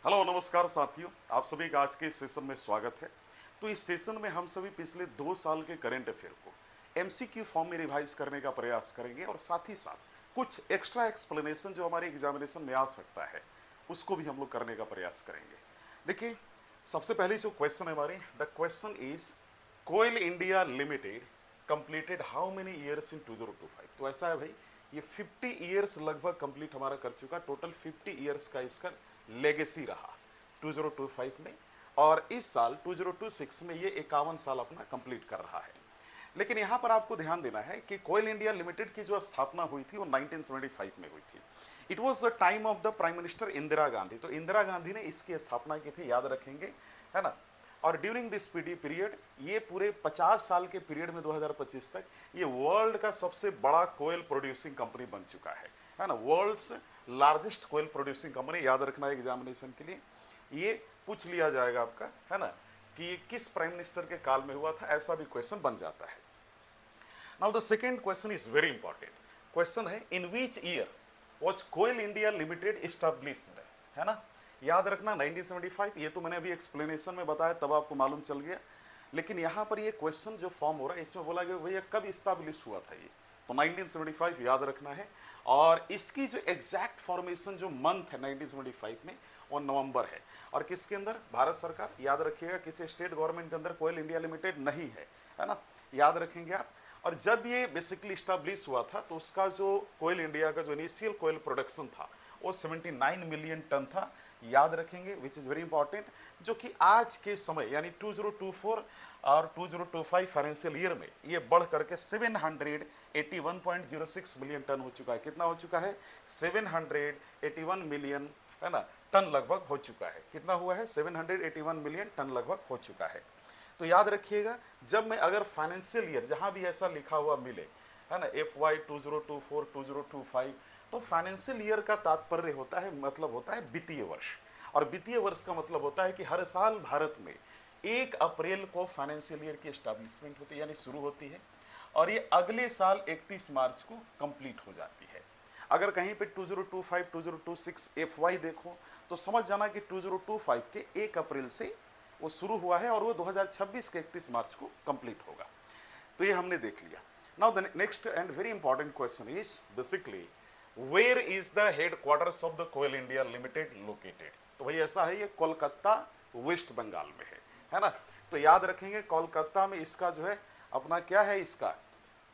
Hello नमस्कार साथियों, आप सभी का आज के इस सेशन में स्वागत है। तो इस सेशन में हम सभी पिछले 2 साल के करंट अफेयर को एमसीक्यू फॉर्म में रिवाइज करने का प्रयास करेंगे और साथ ही साथ कुछ एक्स्ट्रा एक्सप्लेनेशन जो हमारे एग्जामिनेशन में आ सकता है उसको भी हम लोग करने का प्रयास करेंगे। देखिए, सबसे पहले जो क्वेश्चन है हमारे, the question is Coal India Limited completed how many years in 2025। तो ऐसा है भाई, ये 50 ईयर्स लगभग कंप्लीट हमारा कर चुका, टोटल 50 ईयर्स का इसका लेगेसी रहा 2025 में, और इस साल 2026 में ये 51 साल अपना कंप्लीट कर रहा है। लेकिन यहाँ पर आपको ध्यान देना है कि कोयल इंडिया लिमिटेड की जो स्थापना हुई थी वो 1975 में हुई थी। It was the time of the prime minister Indira Gandhi. तो इंदिरा गांधी ने इसकी स्थापना की थी, याद रखेंगे, है ना। और ड्यूरिंग दिस पीरियड, ये पूरे 50 साल के पीरियड में 2025 तक ये वर्ल्ड का सबसे बड़ा कोयल प्रोड्यूसिंग कंपनी बन चुका है ना। World's largest coal producing company, याद रखना है एग्जामिनेशन के लिए। ये पूछ लिया जाएगा आपका, है ना, कि ये किस प्राइम मिनिस्टर के काल में हुआ था, ऐसा भी क्वेश्चन बन जाता है। Now the second question is very important. Question है, in which year was Coal India Limited established, है ना। याद रखना 1975, ये तो मैंने अभी एक्सप्लेनेशन में बताया, तब आपको मालूम चल गया। लेकिन यहाँ पर ये क्वेश्चन जो फॉर्म हो रहा है इसमें बोला गया भैया कब इस्टेब्लिश हुआ था ये, तो 1975 याद रखना है। और इसकी जो एग्जैक्ट फॉर्मेशन जो मंथ है 1975 में, वो नवंबर है। और किसके अंदर? भारत सरकार, याद रखिएगा, किसी स्टेट गवर्नमेंट के अंदर कोयल इंडिया लिमिटेड नहीं है ना, याद रखेंगे आप। और जब ये बेसिकली इस्टेब्लिश हुआ था तो उसका जो कोयल इंडिया का जो इनिशियल कोयल प्रोडक्शन था वो 79 मिलियन टन था, याद रखेंगे, विच इज़ वेरी इंपॉर्टेंट। जो कि आज के समय यानी 2024 और 2025 फाइनेंशियल ईयर में ये बढ़ करके 781.06 मिलियन टन हो चुका है। कितना हो चुका है? 781 मिलियन, है ना, टन लगभग हो चुका है। कितना हुआ है? 781 मिलियन टन लगभग हो चुका है। तो याद रखिएगा, जब मैं अगर फाइनेंशियल ईयर जहां भी ऐसा लिखा हुआ मिले, है ना, FY 2024 2025, तो फाइनेंशियल ईयर का तात्पर्य होता है, मतलब होता है वित्तीय वर्ष। और वित्तीय वर्ष का मतलब होता है कि हर साल भारत में 1 अप्रैल को फाइनेंशियल ईयर की एस्टैब्लिशमेंट होती है, यानी शुरू होती है, और ये अगले साल 31 मार्च को कंप्लीट हो जाती है। अगर कहीं पे 2025 2026 FY देखो तो समझ जाना कि 2025 के 1 अप्रैल से वो शुरू हुआ है और वो 2026 के 31 मार्च को कंप्लीट होगा। तो ये हमने देख लिया। Now the next and very important question is basically, where is the headquarters of the coil India Limited located. तो भाई ऐसा है, ये कोलकाता वेस्ट बंगाल में है ना। तो याद रखेंगे, कोलकाता में इसका जो है अपना क्या है, इसका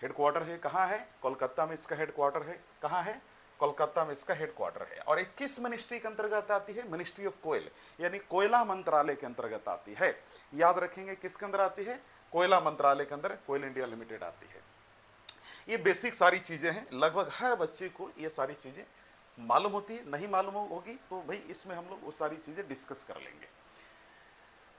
हेडक्वार्टर है। कहाँ है? कोलकाता में इसका हेडक्वार्टर है। कहाँ है? कोलकाता में इसका हेडक्वार्टर है। और एक किस मिनिस्ट्री के अंतर्गत आती है? मिनिस्ट्री ऑफ कोयल, यानी कोयला मंत्रालय के अंतर्गत आती है। याद रखेंगे, किसके अंदर आती है? कोयला मंत्रालय के अंदर कोयल इंडिया लिमिटेड आती है। ये बेसिक सारी चीजें हैं, लगभग हर बच्चे को ये सारी चीजें मालूम होती है। नहीं मालूम होगी तो भाई इसमें हम लोग वो सारी चीजें डिस्कस कर लेंगे।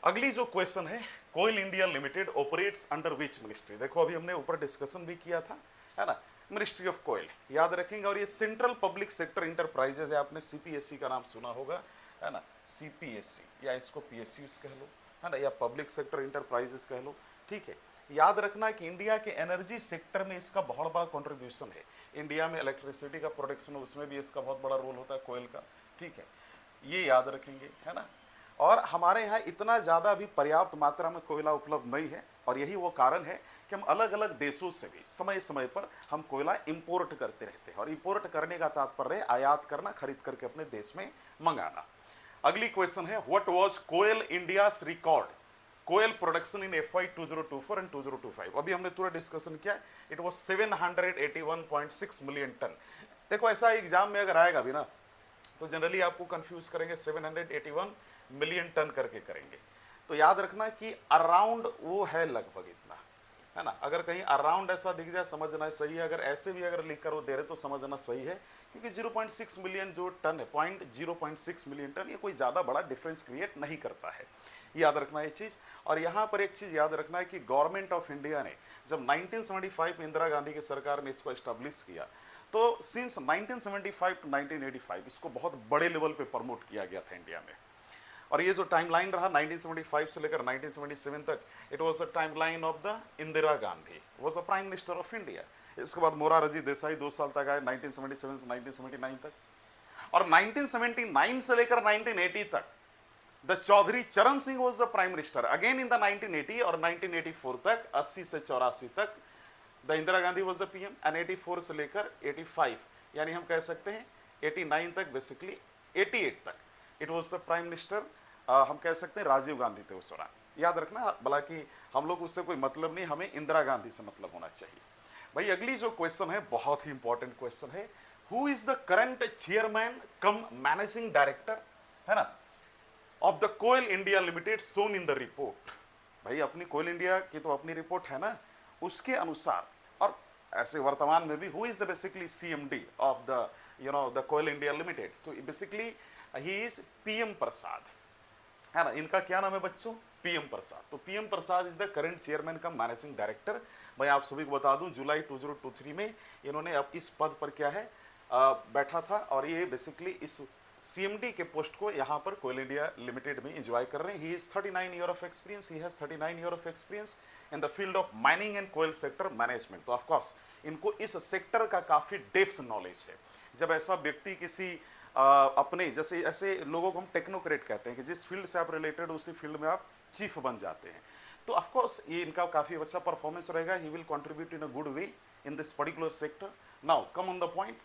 अगली जो क्वेश्चन है, Coal India Limited operates under which ministry. देखो अभी हमने ऊपर डिस्कशन भी किया था, है ना, मिनिस्ट्री ऑफ कोयल, याद रखेंगे। और ये सेंट्रल पब्लिक सेक्टर इंटरप्राइजेज है, आपने CPSE का नाम सुना होगा, है ना, CPSE, या इसको PSUs कह लो, है ना, या पब्लिक सेक्टर इंटरप्राइजेज कह लो, ठीक है। याद रखना कि इंडिया के एनर्जी सेक्टर में इसका बहुत बड़ा कंट्रीब्यूशन है। इंडिया में इलेक्ट्रिसिटी का प्रोडक्शन है, उसमें भी इसका बहुत बड़ा रोल होता है कोयल का, ठीक है, ये याद रखेंगे, है ना। और हमारे यहाँ इतना ज़्यादा भी पर्याप्त मात्रा में कोयला उपलब्ध नहीं है, और यही वो कारण है कि हम अलग अलग देशों से भी समय समय पर हम कोयला इंपोर्ट करते रहते हैं। और इंपोर्ट करने का तात्पर्य है आयात करना, खरीद करके अपने देश में मंगाना। अगली क्वेश्चन है, what was Coal India's record coal production in FY 2024 and 2025। अभी हमने पूरा डिस्कशन किया, इट वाज 781.6 मिलियन टन। देखो ऐसा एग्जाम में अगर आएगा भी ना तो जनरली आपको कंफ्यूज करेंगे, 781 मिलियन टन करके करेंगे। तो याद रखना कि अराउंड वो है लगभग इतना, है ना। अगर कहीं अराउंड ऐसा दिख जाए समझना सही है, अगर ऐसे भी अगर लिख कर वो दे रहे तो समझना सही है, क्योंकि 0.6 मिलियन जो टन है, 0.6 मिलियन टन, ये कोई ज़्यादा बड़ा डिफरेंस क्रिएट नहीं करता है, याद रखना ये चीज़। और यहाँ पर एक चीज़ याद रखना है कि गवर्नमेंट ऑफ इंडिया ने जब 1975 में इंदिरा गांधी की सरकार ने इसको एस्टेब्लिश किया, तो सिंस 1975 टू 1985 इसको बहुत बड़े लेवल पे प्रमोट किया गया था इंडिया में। और ये जो टाइमलाइन रहा 1975 से लेकर 1977 तक, it was the timeline of the Indira Gandhi was the prime minister of India. इसके बाद मोरारजी देसाई 2 साल तक आए, 1977 से 1979 तक। और 1979 से लेकर 1980 तक द चौधरी चरण Singh was the prime minister again in the 1980 और 1984 तक, 80 से 84 तक the Indira Gandhi was the PM and 84 से लेकर 85 यानी हम कह सकते हैं 89 तक, बेसिकली 88 तक it was the prime minister, हम कह सकते हैं राजीव गांधी थे उस दौरान। याद रखना, हालांकि हम लोग उससे कोई मतलब नहीं, हमें इंदिरा गांधी से मतलब होना चाहिए। भाई अगली जो क्वेश्चन है बहुत ही इंपॉर्टेंट क्वेश्चन है, who is the current chairman cum managing director, है ना, of the coil India Limited soon in the report. भाई अपनी कोयल इंडिया की तो अपनी रिपोर्ट है ना, उसके अनुसार, और ऐसे वर्तमान में भी who is the basically CMD of the the coil India Limited, तो basically he is PM Prasad, है ना। इनका क्या नाम है बच्चों, पीएम प्रसाद। तो PM Prasad is the current chairman cum managing director. मैं आप सभी को बता दूं जुलाई 2023 में इन्होंने अब इस पद पर क्या है बैठा था, और ये बेसिकली इस सीएमडी के पोस्ट को यहाँ पर कोयल इंडिया लिमिटेड में एंजॉय कर रहे हैं। He is 39 year of experience, he has 39 year of experience in the field of mining and coal sector management. तो ऑफकोर्स इनको इस सेक्टर का काफ़ी डेप्थ नॉलेज है। जब ऐसा व्यक्ति किसी अपने जैसे ऐसे लोगों को हम टेक्नोक्रेट कहते हैं कि जिस फील्ड से आप रिलेटेड उसी फील्ड में आप चीफ बन जाते हैं, तो ऑफ कोर्स ये इनका काफ़ी अच्छा परफॉर्मेंस रहेगा। He will contribute in a good way in this particular sector. Now come on the point,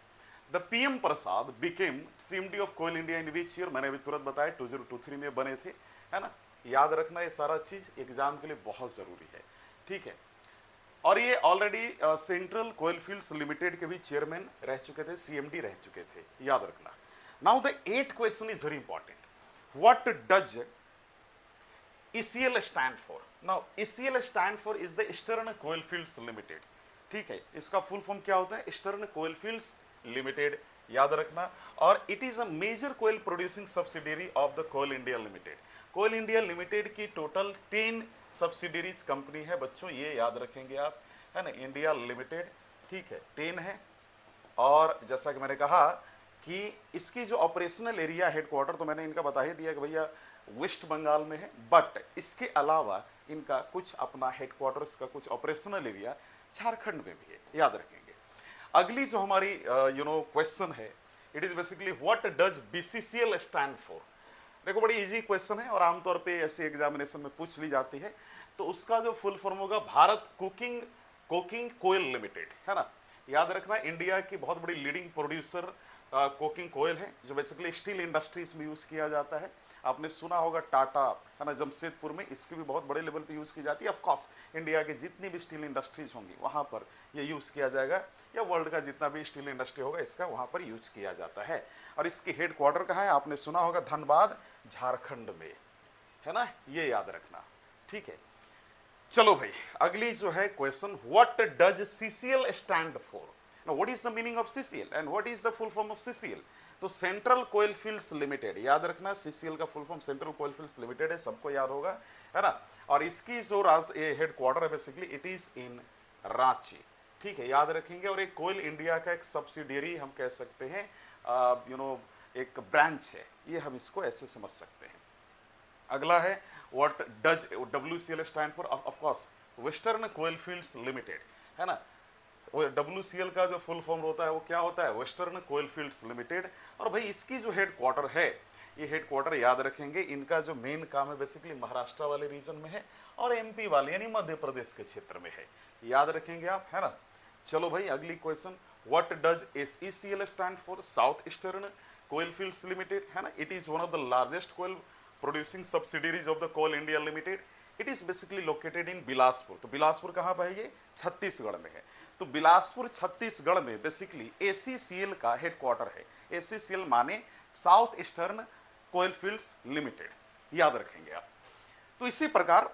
the PM Prasad became CMD of Coal India in which year, मैंने अभी तुरंत बताया 2023 में बने थे, है ना। याद रखना ये सारा चीज़ एग्जाम के लिए बहुत ज़रूरी है, ठीक है। और ये ऑलरेडी सेंट्रल कोयल फील्ड्स लिमिटेड के भी चेयरमैन रह चुके थे, सीएमडी रह चुके थे, याद रखना। Now the 8th question is very important, what does ECL stand for. Now ECL stand for is the Eastern coil fields Limited, ठीक है। इसका फुल फॉर्म क्या होता है, ईस्टर्न कोयल फील्ड्स लिमिटेड, याद रखना। और it is a major coal producing subsidiary of the coil India limited. Coal India limited की टोटल 10 सब्सिडियरीज कंपनी है बच्चों, ये याद रखेंगे आप, है ना। इंडिया लिमिटेड, ठीक है, 10 है। और जैसा कि मैंने कहा कि इसकी जो ऑपरेशनल एरिया हेडक्वार्टर तो मैंने इनका बता ही दिया कि भैया वेस्ट बंगाल में है, बट इसके अलावा इनका कुछ अपना हेडक्वार्टर्स का कुछ ऑपरेशनल एरिया झारखंड में भी है, याद रखेंगे। अगली जो हमारी क्वेश्चन है, it is basically what does BCCL stand for. देखो बड़ी इजी क्वेश्चन है और आमतौर पे ऐसे एग्जामिनेशन में पूछ ली जाती है। तो उसका जो फुल फॉर्म होगा भारत कोकिंग कोयल लिमिटेड, है ना। याद रखना इंडिया की बहुत बड़ी लीडिंग प्रोड्यूसर कोकिंग कोयल है, जो बेसिकली स्टील इंडस्ट्रीज में यूज़ किया जाता है। आपने सुना होगा टाटा, है ना, जमशेदपुर में इसकी भी बहुत बड़े लेवल पे यूज़ की जाती है। ऑफ कोर्स इंडिया के जितनी भी स्टील इंडस्ट्रीज होंगी वहाँ पर ये यूज़ किया जाएगा, या वर्ल्ड का जितना भी स्टील इंडस्ट्री होगा इसका वहाँ पर यूज़ किया जाता है। और इसकी हेड क्वार्टर कहाँ है, आपने सुना होगा धनबाद, झारखंड में, है ना, ये याद रखना, ठीक है। चलो भाई अगली जो है question, what does CCL stand for. Now, what is the meaning of CCL and what is the full form of CCL? तो सेंट्रल कोयल फील्ड्स लिमिटेड, याद रखना CCL का फुल फॉर्म सेंट्रल कोयल फील्ड्स लिमिटेड है, सबको याद होगा, है ना। और इसकी जो हेड क्वार्टर है basically it is in Ranchi, ठीक है, याद रखेंगे। और एक कोयल इंडिया का एक सब्सिडियरी हम कह सकते हैं, एक ब्रांच है, ये हम इसको ऐसे समझ सकते हैं। अगला है what does WCL stand for, of course western coal fields limited, है ना। WCL का जो फुल फॉर्म होता है वो क्या होता है, वेस्टर्न कोयल फील्ड्स लिमिटेड। और भाई इसकी जो हेड क्वार्टर है, ये हेड क्वार्टर याद रखेंगे, इनका जो मेन काम है बेसिकली महाराष्ट्र वाले रीजन में है और MP वाले यानी मध्य प्रदेश के क्षेत्र में है, याद रखेंगे आप, है ना। चलो भाई अगली question, what does SECL stand for, south eastern coil fields limited, है ना। It is one of the largest coal producing subsidiaries of the coil India limited. It is basically located in Bilaspur. तो बिलासपुर कहाँ पर है, ये छत्तीसगढ़ में है। तो बिलासपुर छत्तीसगढ़ में बेसिकली ACCL का हेडक्वार्टर है। ACCL माने साउथ ईस्टर्न कोयल फील्ड्स लिमिटेड, याद रखेंगे आप। तो इसी प्रकार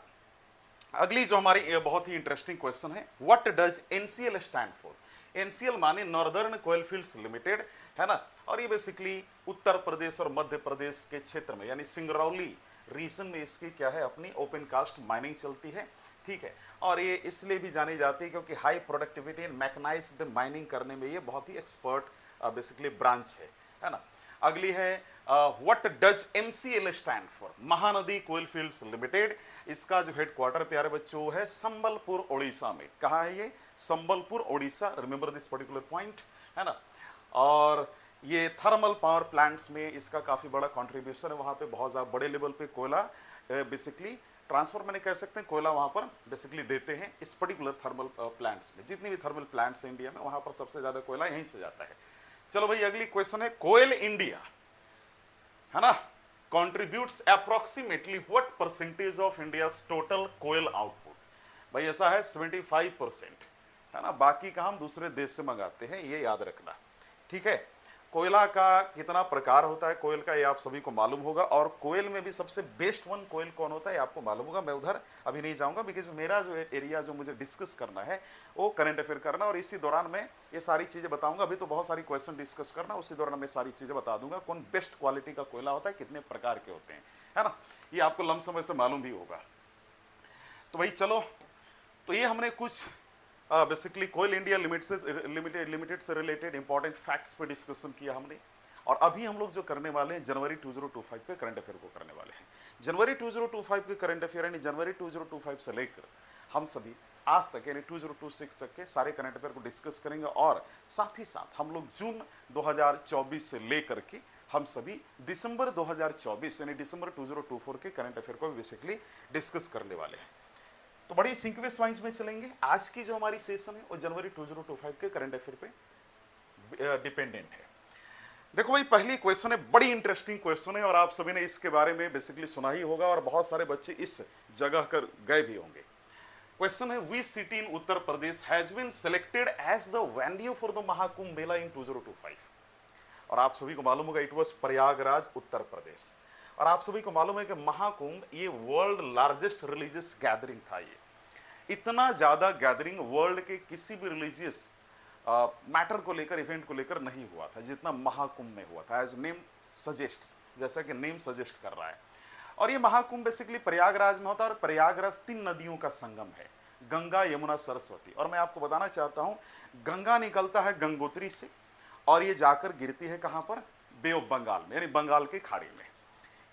अगली जो हमारी बहुत ही इंटरेस्टिंग क्वेश्चन है, what does NCL stand for. NCL माने नॉर्दर्न कोयल फील्ड्स लिमिटेड, है ना। और ये बेसिकली उत्तर प्रदेश और मध्य प्रदेश के क्षेत्र में यानी सिंगरौली रीजन में इसकी क्या है, अपनी ओपन कास्ट माइनिंग चलती है, ठीक है। और ये इसलिए भी जानी जाती है क्योंकि high productivity and mechanised mining करने में ये बहुत ही एक्सपर्ट बेसिकली ब्रांच है ना। अगली है what does MCL stand for, Mahanadi coal fields limited. इसका जो हेडक्वार्टर प्यारे बच्चों है संबलपुर ओडिशा में। कहाँ है ये, Sambalpur Odisha, remember this particular point, है ना। और ये थर्मल पावर प्लांट्स में इसका काफ़ी बड़ा कंट्रीब्यूशन है, वहाँ पे बहुत ज़्यादा बड़े लेवल पे कोयला बेसिकली ट्रांसफर मैंने कह सकते हैं, कोयला वहाँ पर बेसिकली देते हैं इस पर्टिकुलर थर्मल प्लांट्स में। जितनी भी थर्मल प्लांट्स हैं इंडिया में, वहाँ पर सबसे ज़्यादा कोयला यहीं से जाता है। चलो भाई, अगली क्वेश्चन है, कोयल इंडिया, है ना, contributes approximately what percentage of India's total coal output? भाई ऐसा है 75%, है ना, बाकी का हम दूसरे देश से मंगाते हैं, ये याद रखना, ठीक है। कोयला का कितना प्रकार होता है कोयल का, ये आप सभी को मालूम होगा, और कोयल में भी सबसे बेस्ट वन कोयल कौन होता है ये आपको मालूम होगा। मैं उधर अभी नहीं जाऊंगा, बिकॉज मेरा जो एरिया जो मुझे डिस्कस करना है वो करंट अफेयर करना, और इसी दौरान मैं ये सारी चीज़ें बताऊंगा। अभी तो बहुत सारी क्वेश्चन डिस्कस करना, उसी दौरान मैं सारी चीज़ें बता दूंगा, कौन बेस्ट क्वालिटी का कोयला होता है, कितने प्रकार के होते हैं, है ना, ये आपको लमसम से मालूम भी होगा। तो भाई चलो, तो ये हमने कुछ बेसिकली कोयल इंडिया लिमिटेड से रिलेटेड इंपॉर्टेंट फैक्ट्स पे डिस्कशन किया हमने, और अभी हम लोग जो करने वाले हैं जनवरी 2025 के करंट अफेयर को करने वाले हैं। जनवरी 2025 के करंट अफेयर यानी जनवरी 2025 से लेकर हम सभी आज तक यानी 2026 तक के सारे करंट अफेयर को डिस्कस करेंगे, और साथ ही साथ हम लोग जून 2024 से लेकर के हम सभी दिसंबर 2024 यानी दिसंबर 2024 के करंट अफेयर को बेसिकली डिस्कस करने वाले हैं। तो बड़ी सीक्वेंस वाइज में चलेंगे। आज की जो हमारी सेशन है वो जनवरी 2025 के करंट अफेयर पे डिपेंडेंट है। देखो भाई, पहली क्वेश्चन है, बड़ी इंटरेस्टिंग क्वेश्चन है, और आप सभी ने इसके बारे में बेसिकली सुना ही होगा, और बहुत सारे बच्चे इस जगह कर गए भी होंगे। क्वेश्चन है, which city in Uttar Pradesh has been selected as the venue for the Mahakumbh Mela in 2025? और आप सभी को मालूम होगा इट वॉज प्रयागराज, उत्तर प्रदेश। और आप सभी को मालूम है कि महाकुंभ ये वर्ल्ड लार्जेस्ट रिलीजियस गैदरिंग था। ये इतना ज़्यादा गैदरिंग वर्ल्ड के किसी भी रिलीजियस मैटर को लेकर, इवेंट को लेकर नहीं हुआ था जितना महाकुंभ में हुआ था, एज नेम सजेस्ट्स, जैसा कि नेम सजेस्ट कर रहा है। और ये महाकुंभ बेसिकली प्रयागराज में होता है, और प्रयागराज 3 नदियों का संगम है, गंगा, यमुना, सरस्वती। और मैं आपको बताना चाहता हूँ, गंगा निकलता है गंगोत्री से, और ये जाकर गिरती है कहाँ पर, बे ऑफ बंगाल में, यानी बंगाल की खाड़ी में।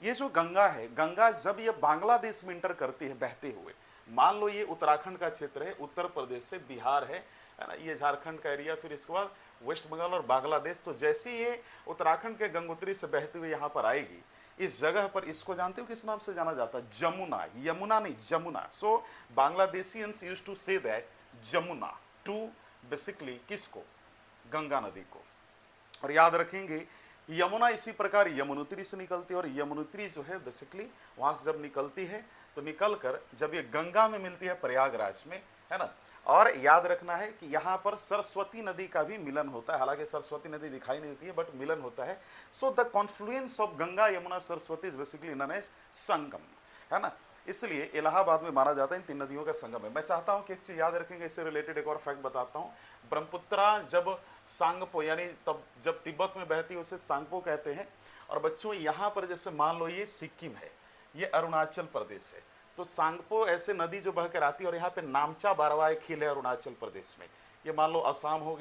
ये जो गंगा है, गंगा जब ये बांग्लादेश में इंटर करती है बहते हुए, मान लो ये उत्तराखंड का क्षेत्र है, उत्तर प्रदेश से बिहार है ना, ये झारखंड का एरिया, फिर इसके बाद वेस्ट बंगाल और बांग्लादेश। तो जैसे ये उत्तराखंड के गंगोत्री से बहते हुए यहाँ पर आएगी, इस जगह पर, इसको जानते हो किस नाम से जाना जाता है, जमुना, यमुना नहीं, Jamuna. So Bangladeshians used to say that Jamuna to basically किसको, गंगा नदी को। और याद रखेंगे यमुना इसी प्रकार यमुनोत्री से निकलती है, और यमुनोत्री जो है बेसिकली वहां से जब निकलती है तो निकल कर जब ये गंगा में मिलती है प्रयागराज में, है ना। और याद रखना है कि यहाँ पर सरस्वती नदी का भी मिलन होता है, हालांकि सरस्वती नदी दिखाई नहीं देती है बट मिलन होता है। So the confluence of Ganga, Yamuna, Saraswati is basically known as Sangam, है ना। इसलिए इलाहाबाद में माना जाता है इन 3 नदियों का संगम है। मैं चाहता हूँ कि एक चीज़ याद रखेंगे, इससे रिलेटेड एक और फैक्ट बताता हूँ। ब्रह्मपुत्रा जब सांगपो यानी तब जब तिब्बत में बहती है उसे सांगपो कहते हैं। और बच्चों, यहाँ पर जैसे मान लो ये सिक्किम है, ये अरुणाचल प्रदेश है, तो सांगपो ऐसे नदी जो बह कर आती है, और यहाँ पे नामचा बारवाए खील है अरुणाचल प्रदेश में, ये मान लो असम हो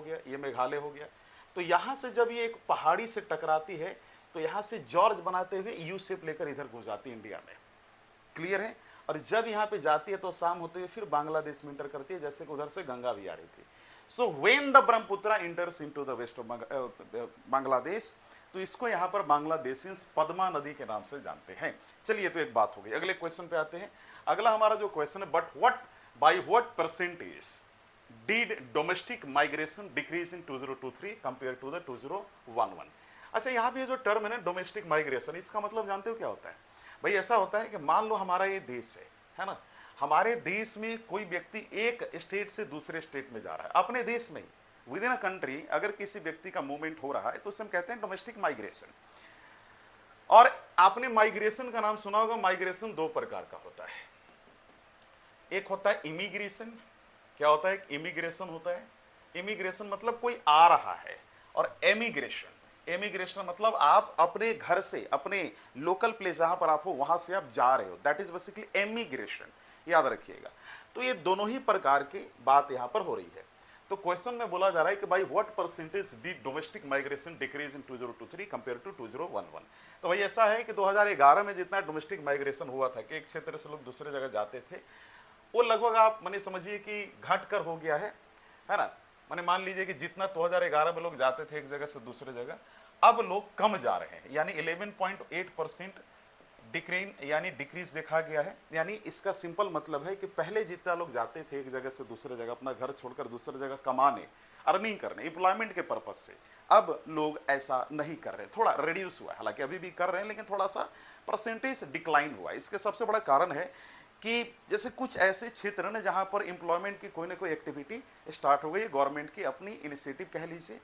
गया, ये मेघालय हो गया। तो यहाँ से जब ये एक पहाड़ी से टकराती है तो यहाँ से जॉर्ज बनाते हुए यू शेप लेकर इधर घुस जाती है इंडिया में, क्लियर है। और जब यहाँ पे जाती है तो शाम होते हुए फिर बांग्लादेश में इंटर करती है, जैसे कि उधर से गंगा भी आ रही थी। So when the Brahmaputra enters into the west of Bangladesh, तो इसको यहाँ पर बांग्लादेशियंस पद्मा नदी के नाम से जानते हैं। चलिए, तो एक बात हो गई। अगले क्वेश्चन पे आते हैं। अगला हमारा जो क्वेश्चन है, but what by what percentage did domestic migration decrease in 2023 compare to the 2011? अच्छा, यहाँ पे जो टर्म है ना डोमेस्टिक माइग्रेशन, इसका मतलब जानते हो क्या होता है? भाई ऐसा होता है कि मान लो हमारा ये देश है ना, हमारे देश में कोई व्यक्ति एक स्टेट से दूसरे स्टेट में जा रहा है, अपने देश में ही विद इन अ कंट्री अगर किसी व्यक्ति का मूवमेंट हो रहा है तो उसे हम कहते हैं डोमेस्टिक माइग्रेशन। और आपने माइग्रेशन का नाम सुना होगा। माइग्रेशन 2 प्रकार का होता है, एक होता है इमिग्रेशन। क्या होता है? इमिग्रेशन होता है। इमिग्रेशन मतलब कोई आ रहा है, और एमिग्रेशन, एमिग्रेशन मतलब आप अपने घर से, अपने लोकल प्लेस जहां पर आप हो वहां से आप जा रहे हो, दैट इज बेसिकली एमिग्रेशन, याद रखिएगा। तो ये दोनों ही प्रकार की बात यहां पर हो रही है। तो क्वेश्चन में बोला जा रहा है कि भाई what percentage did domestic migration decrease in 2023 compare to 2011? तो भाई ऐसा है कि 2011 में जितना डोमेस्टिक माइग्रेशन हुआ था कि एक क्षेत्र से लोग दूसरे जगह जाते थे, वो लगभग आप माने समझिए कि घट कर हो गया है ना, माने मान लीजिए कि जितना 2011 में लोग जाते थे एक जगह से दूसरे जगह, अब लोग कम जा रहे हैं, यानी 11.8% डिक्रीन यानी डिक्रीज देखा गया है। यानी इसका सिंपल मतलब है कि पहले जितना लोग जाते थे एक जगह से दूसरे जगह अपना घर छोड़कर दूसरे जगह कमाने, अर्निंग करने, एम्प्लॉयमेंट के पर्पज से, अब लोग ऐसा नहीं कर रहे, थोड़ा रिड्यूस हुआ है। हालांकि अभी भी कर रहे हैं लेकिन थोड़ा सा परसेंटेज डिक्लाइन हुआ है। इसके सबसे बड़ा कारण है कि जैसे कुछ ऐसे क्षेत्र हैं जहां पर एम्प्लॉयमेंट की कोई ना कोई एक्टिविटी स्टार्ट हो गई है, गवर्नमेंट की अपनी इनिशिएटिव कह लीजिए।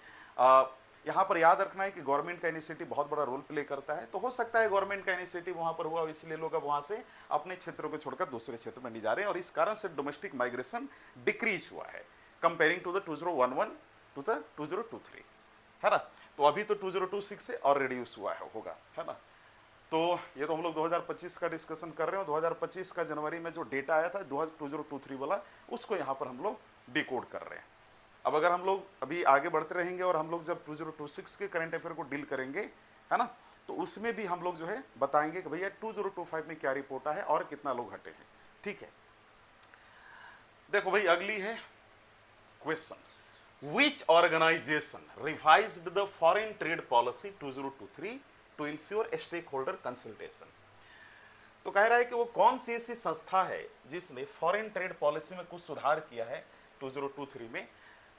यहाँ पर याद रखना है कि गवर्नमेंट का इनिशिएटिव बहुत बड़ा रोल प्ले करता है, तो हो सकता है गवर्नमेंट का इनिशिएटिव वहाँ पर हुआ और इसलिए लोग अब वहाँ से अपने क्षेत्रों को छोड़कर दूसरे क्षेत्र में नहीं जा रहे हैं और इस कारण से डोमेस्टिक माइग्रेशन डिक्रीज हुआ है comparing to the 2011 to the 2023, है ना। तो अभी तो 2026 से और रिड्यूस हुआ है होगा, है ना। तो ये तो हम लोग 2025 का डिस्कशन कर रहे हो। 2025 का जनवरी में जो डेटा आया था 2023 वाला, उसको यहाँ पर हम लोग डिकोड कर रहे हैं। अब अगर हम लोग अभी आगे बढ़ते रहेंगे और हम लोग जब 2026 के करंट अफेयर को डील करेंगे, है ना, तो उसमें भी हम लोग जो है बताएंगे कि भैया 2025 में क्या रिपोर्ट है और कितना लोग हटे हैं। ठीक है, देखो भाई अगली है question, Which organization revised the foreign trade policy 2023 to ensure stakeholder consultation? तो कह रहा है कि वो कौन सी ऐसी संस्था है जिसने फॉरेन ट्रेड पॉलिसी में कुछ सुधार किया है 2023 में,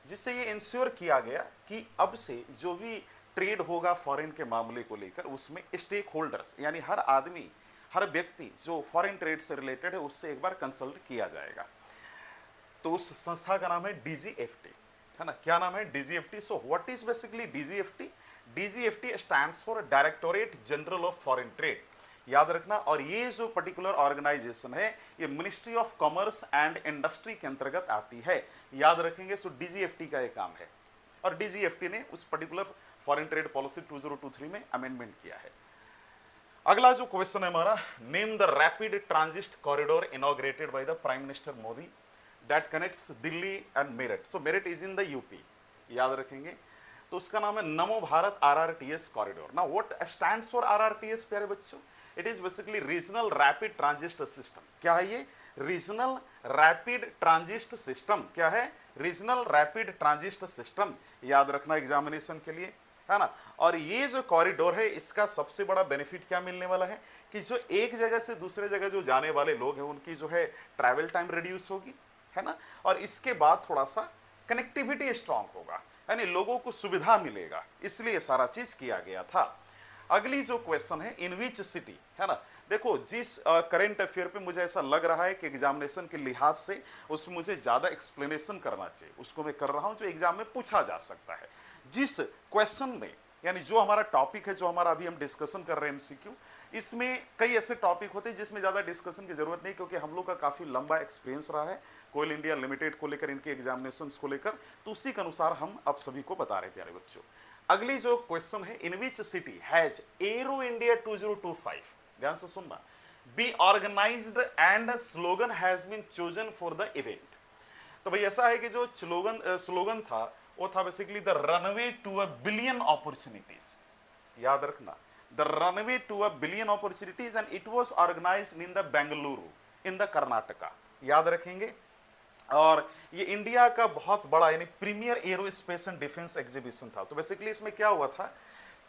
जिससे ये इंश्योर किया गया कि अब से जो भी ट्रेड होगा फॉरेन के मामले को लेकर उसमें स्टेक होल्डर्स यानी हर आदमी, हर व्यक्ति जो फॉरेन ट्रेड से रिलेटेड है उससे एक बार कंसल्ट किया जाएगा। तो उस संस्था का नाम है DGFT, है ना। क्या नाम है? DGFT। So what is basically DGFT? DGFT stands for directorate general of foreign trade, याद रखना। और ये जो पर्टिकुलर ऑर्गेनाइजेशन है ये ministry of commerce and industry के अंतर्गत आती है, याद रखेंगे। सो DGFT का ये काम है और DGFT ने उस पर्टिकुलर फॉरेन ट्रेड पॉलिसी 2023 में अमेंडमेंट किया है। अगला जो क्वेश्चन है हमारा, name the rapid transit corridor inaugurated by the prime minister Modi that connects Delhi and Meerut. So Meerut is in the UP, याद रखेंगे। तो उसका नाम है नमो भारत RRTS कॉरिडोर। ना व्हाट स्टैंड्स फॉर RRTS प्यारे बच्चों? It is basically regional rapid transit system. क्या है ये? Regional rapid transit system. क्या है? रीजनल रैपिड ट्रांजिट सिस्टम, याद रखना एग्जामिनेशन के लिए, है ना। और ये जो कॉरिडोर है इसका सबसे बड़ा बेनिफिट क्या मिलने वाला है कि जो एक जगह से दूसरे जगह जो जाने वाले लोग हैं उनकी जो है ट्रैवल टाइम रिड्यूस होगी, है ना। और इसके बाद थोड़ा सा कनेक्टिविटी स्ट्रांग होगा, यानी लोगों को सुविधा मिलेगा, इसलिए सारा चीज किया गया था। अगली जो क्वेश्चन है, इन विच सिटी, है ना। देखो जिस करंट अफेयर पे मुझे ऐसा लग रहा है कि एग्जामिनेशन के लिहाज से उसमें मुझे ज्यादा एक्सप्लेनेशन करना चाहिए, उसको मैं कर रहा हूं जो एग्जाम में पूछा जा सकता है। जिस क्वेश्चन में यानी जो हमारा टॉपिक है, जो हमारा अभी हम डिस्कशन कर रहे हैं MCQ, इसमें कई ऐसे टॉपिक होते हैं जिसमें ज़्यादा डिस्कशन की जरूरत नहीं, क्योंकि हम लोग का काफ़ी लंबा एक्सपीरियंस रहा है कोल इंडिया लिमिटेड को लेकर, इनके एग्जामिनेशंस को लेकर, तो उसी के अनुसार हम अब सभी को बता रहे हैं प्यारे बच्चों। अगली जो क्वेश्चन है, in which city has Aero India 2025, ध्यान से सुनना, be organised and slogan has been chosen for the event. तो भाई ऐसा है कि जो स्लोगन था वो था basically the runway to a billion opportunities, याद रखना, the runway to a billion opportunities, and it was organised in the Bengaluru in the Karnataka, याद रखेंगे। और ये इंडिया का बहुत बड़ा यानी premier aerospace and defence exhibition था। तो बेसिकली इसमें क्या हुआ था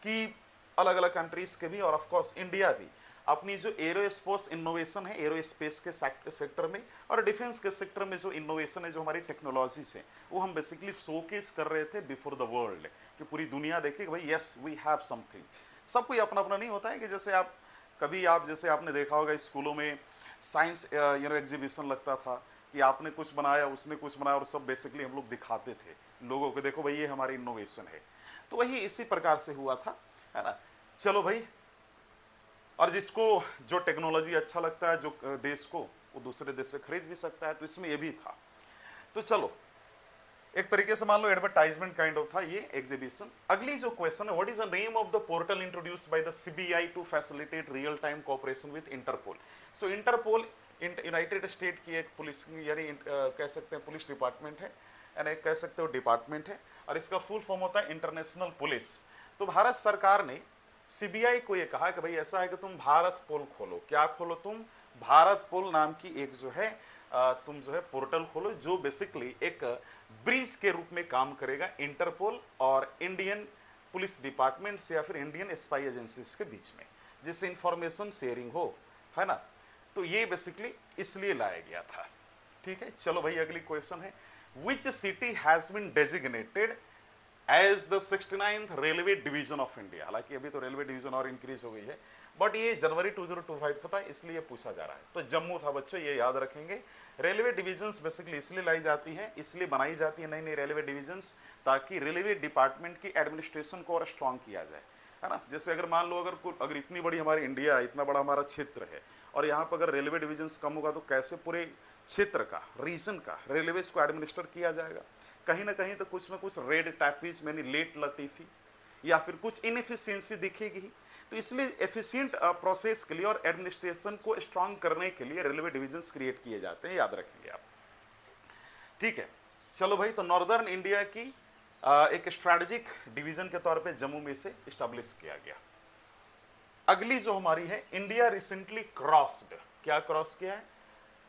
कि अलग अलग कंट्रीज के भी और ऑफ कोर्स इंडिया भी अपनी जो एरोस्पेस इनोवेशन है, एरोस्पेस के सेक्टर में और डिफेंस के सेक्टर में जो इनोवेशन है, जो हमारी टेक्नोलॉजीज है, वो हम बेसिकली शोकेस कर रहे थे बिफोर द वर्ल्ड, कि पूरी दुनिया देखे कि भाई यस वी हैव समथिंग। सब कोई अपना अपना नहीं होता है कि जैसे आप कभी जैसे आपने देखा होगा स्कूलों में साइंस एग्जीबिशन लगता था कि आपने कुछ बनाया, उसने कुछ बनाया और सब बेसिकली हम लोग दिखाते थे लोगों को, देखो भाई ये हमारी इनोवेशन है। तो वही इसी प्रकार से हुआ था, है ना। चलो भाई, और जिसको जो टेक्नोलॉजी अच्छा लगता है जो देश को, वो दूसरे देश से खरीद भी सकता है, तो इसमें ये भी था। तो चलो एक तरीके से मान लो एडवर्टाइजमेंट काइंड ऑफ था ये एग्जीबिशन। अगली जो क्वेश्चन है, what is the name of the portal introduced by the CBI to facilitate real time cooperation with Interpol. So Interpol United State की एक पुलिस यानी कह सकते हैं पुलिस डिपार्टमेंट है, यानी कह सकते हो डिपार्टमेंट है, और इसका फुल फॉर्म होता है इंटरनेशनल पुलिस। तो भारत सरकार ने CBI को ये कहा कि भाई ऐसा है कि तुम भारत पोल खोलो। क्या खोलो तुम? भारत पोल नाम की एक जो है तुम जो है पोर्टल खोलो जो बेसिकली एक ब्रिज के रूप में काम करेगा इंटरपोल और इंडियन पुलिस डिपार्टमेंट से या फिर इंडियन स्पाई एजेंसीज के बीच में, जिससे इंफॉर्मेशन शेयरिंग हो, है ना। तो ये बेसिकली इसलिए लाया गया था। ठीक है, चलो भाई अगली क्वेश्चन है, which city has been designated as the 69th railway division of India. हालांकि अभी तो रेलवे डिवीजन और इंक्रीज हो गई है, बट ये जनवरी 2025 का था इसलिए पूछा जा रहा है। तो जम्मू था बच्चों, ये याद रखेंगे। रेलवे डिवीजन्स बेसिकली इसलिए लाई जाती हैं, इसलिए बनाई जाती है नई नई रेलवे डिवीजन्स, ताकि रेलवे डिपार्टमेंट की एडमिनिस्ट्रेशन को और स्ट्रांग किया जाए, है ना। जैसे अगर मान लो अगर इतनी बड़ी हमारी इंडिया है, इतना बड़ा हमारा क्षेत्र है, और यहाँ पर अगर रेलवे डिवीजन्स कम होगा तो कैसे पूरे क्षेत्र का, रीजन का रेलवेज को एडमिनिस्टर किया जाएगा। कहीं ना कहीं तो कुछ ना कुछ रेड टैपिस यानी लेट लतीफ़ी या फिर कुछ इनएफिशिएंसी दिखेगी ही। तो इसलिए एफिशिएंट प्रोसेस के लिए और एडमिनिस्ट्रेशन को स्ट्रांग करने के लिए रेलवे डिवीजन्स क्रिएट किए जाते हैं, याद रखेंगे आप। ठीक है, चलो भाई, तो नॉर्दर्न इंडिया की एक स्ट्रैटेजिक डिवीजन के तौर पे जम्मू में से इस्टेब्लिश किया गया। अगली जो हमारी है, इंडिया रिसेंटली क्रॉस्ड, क्या क्रॉस किया है,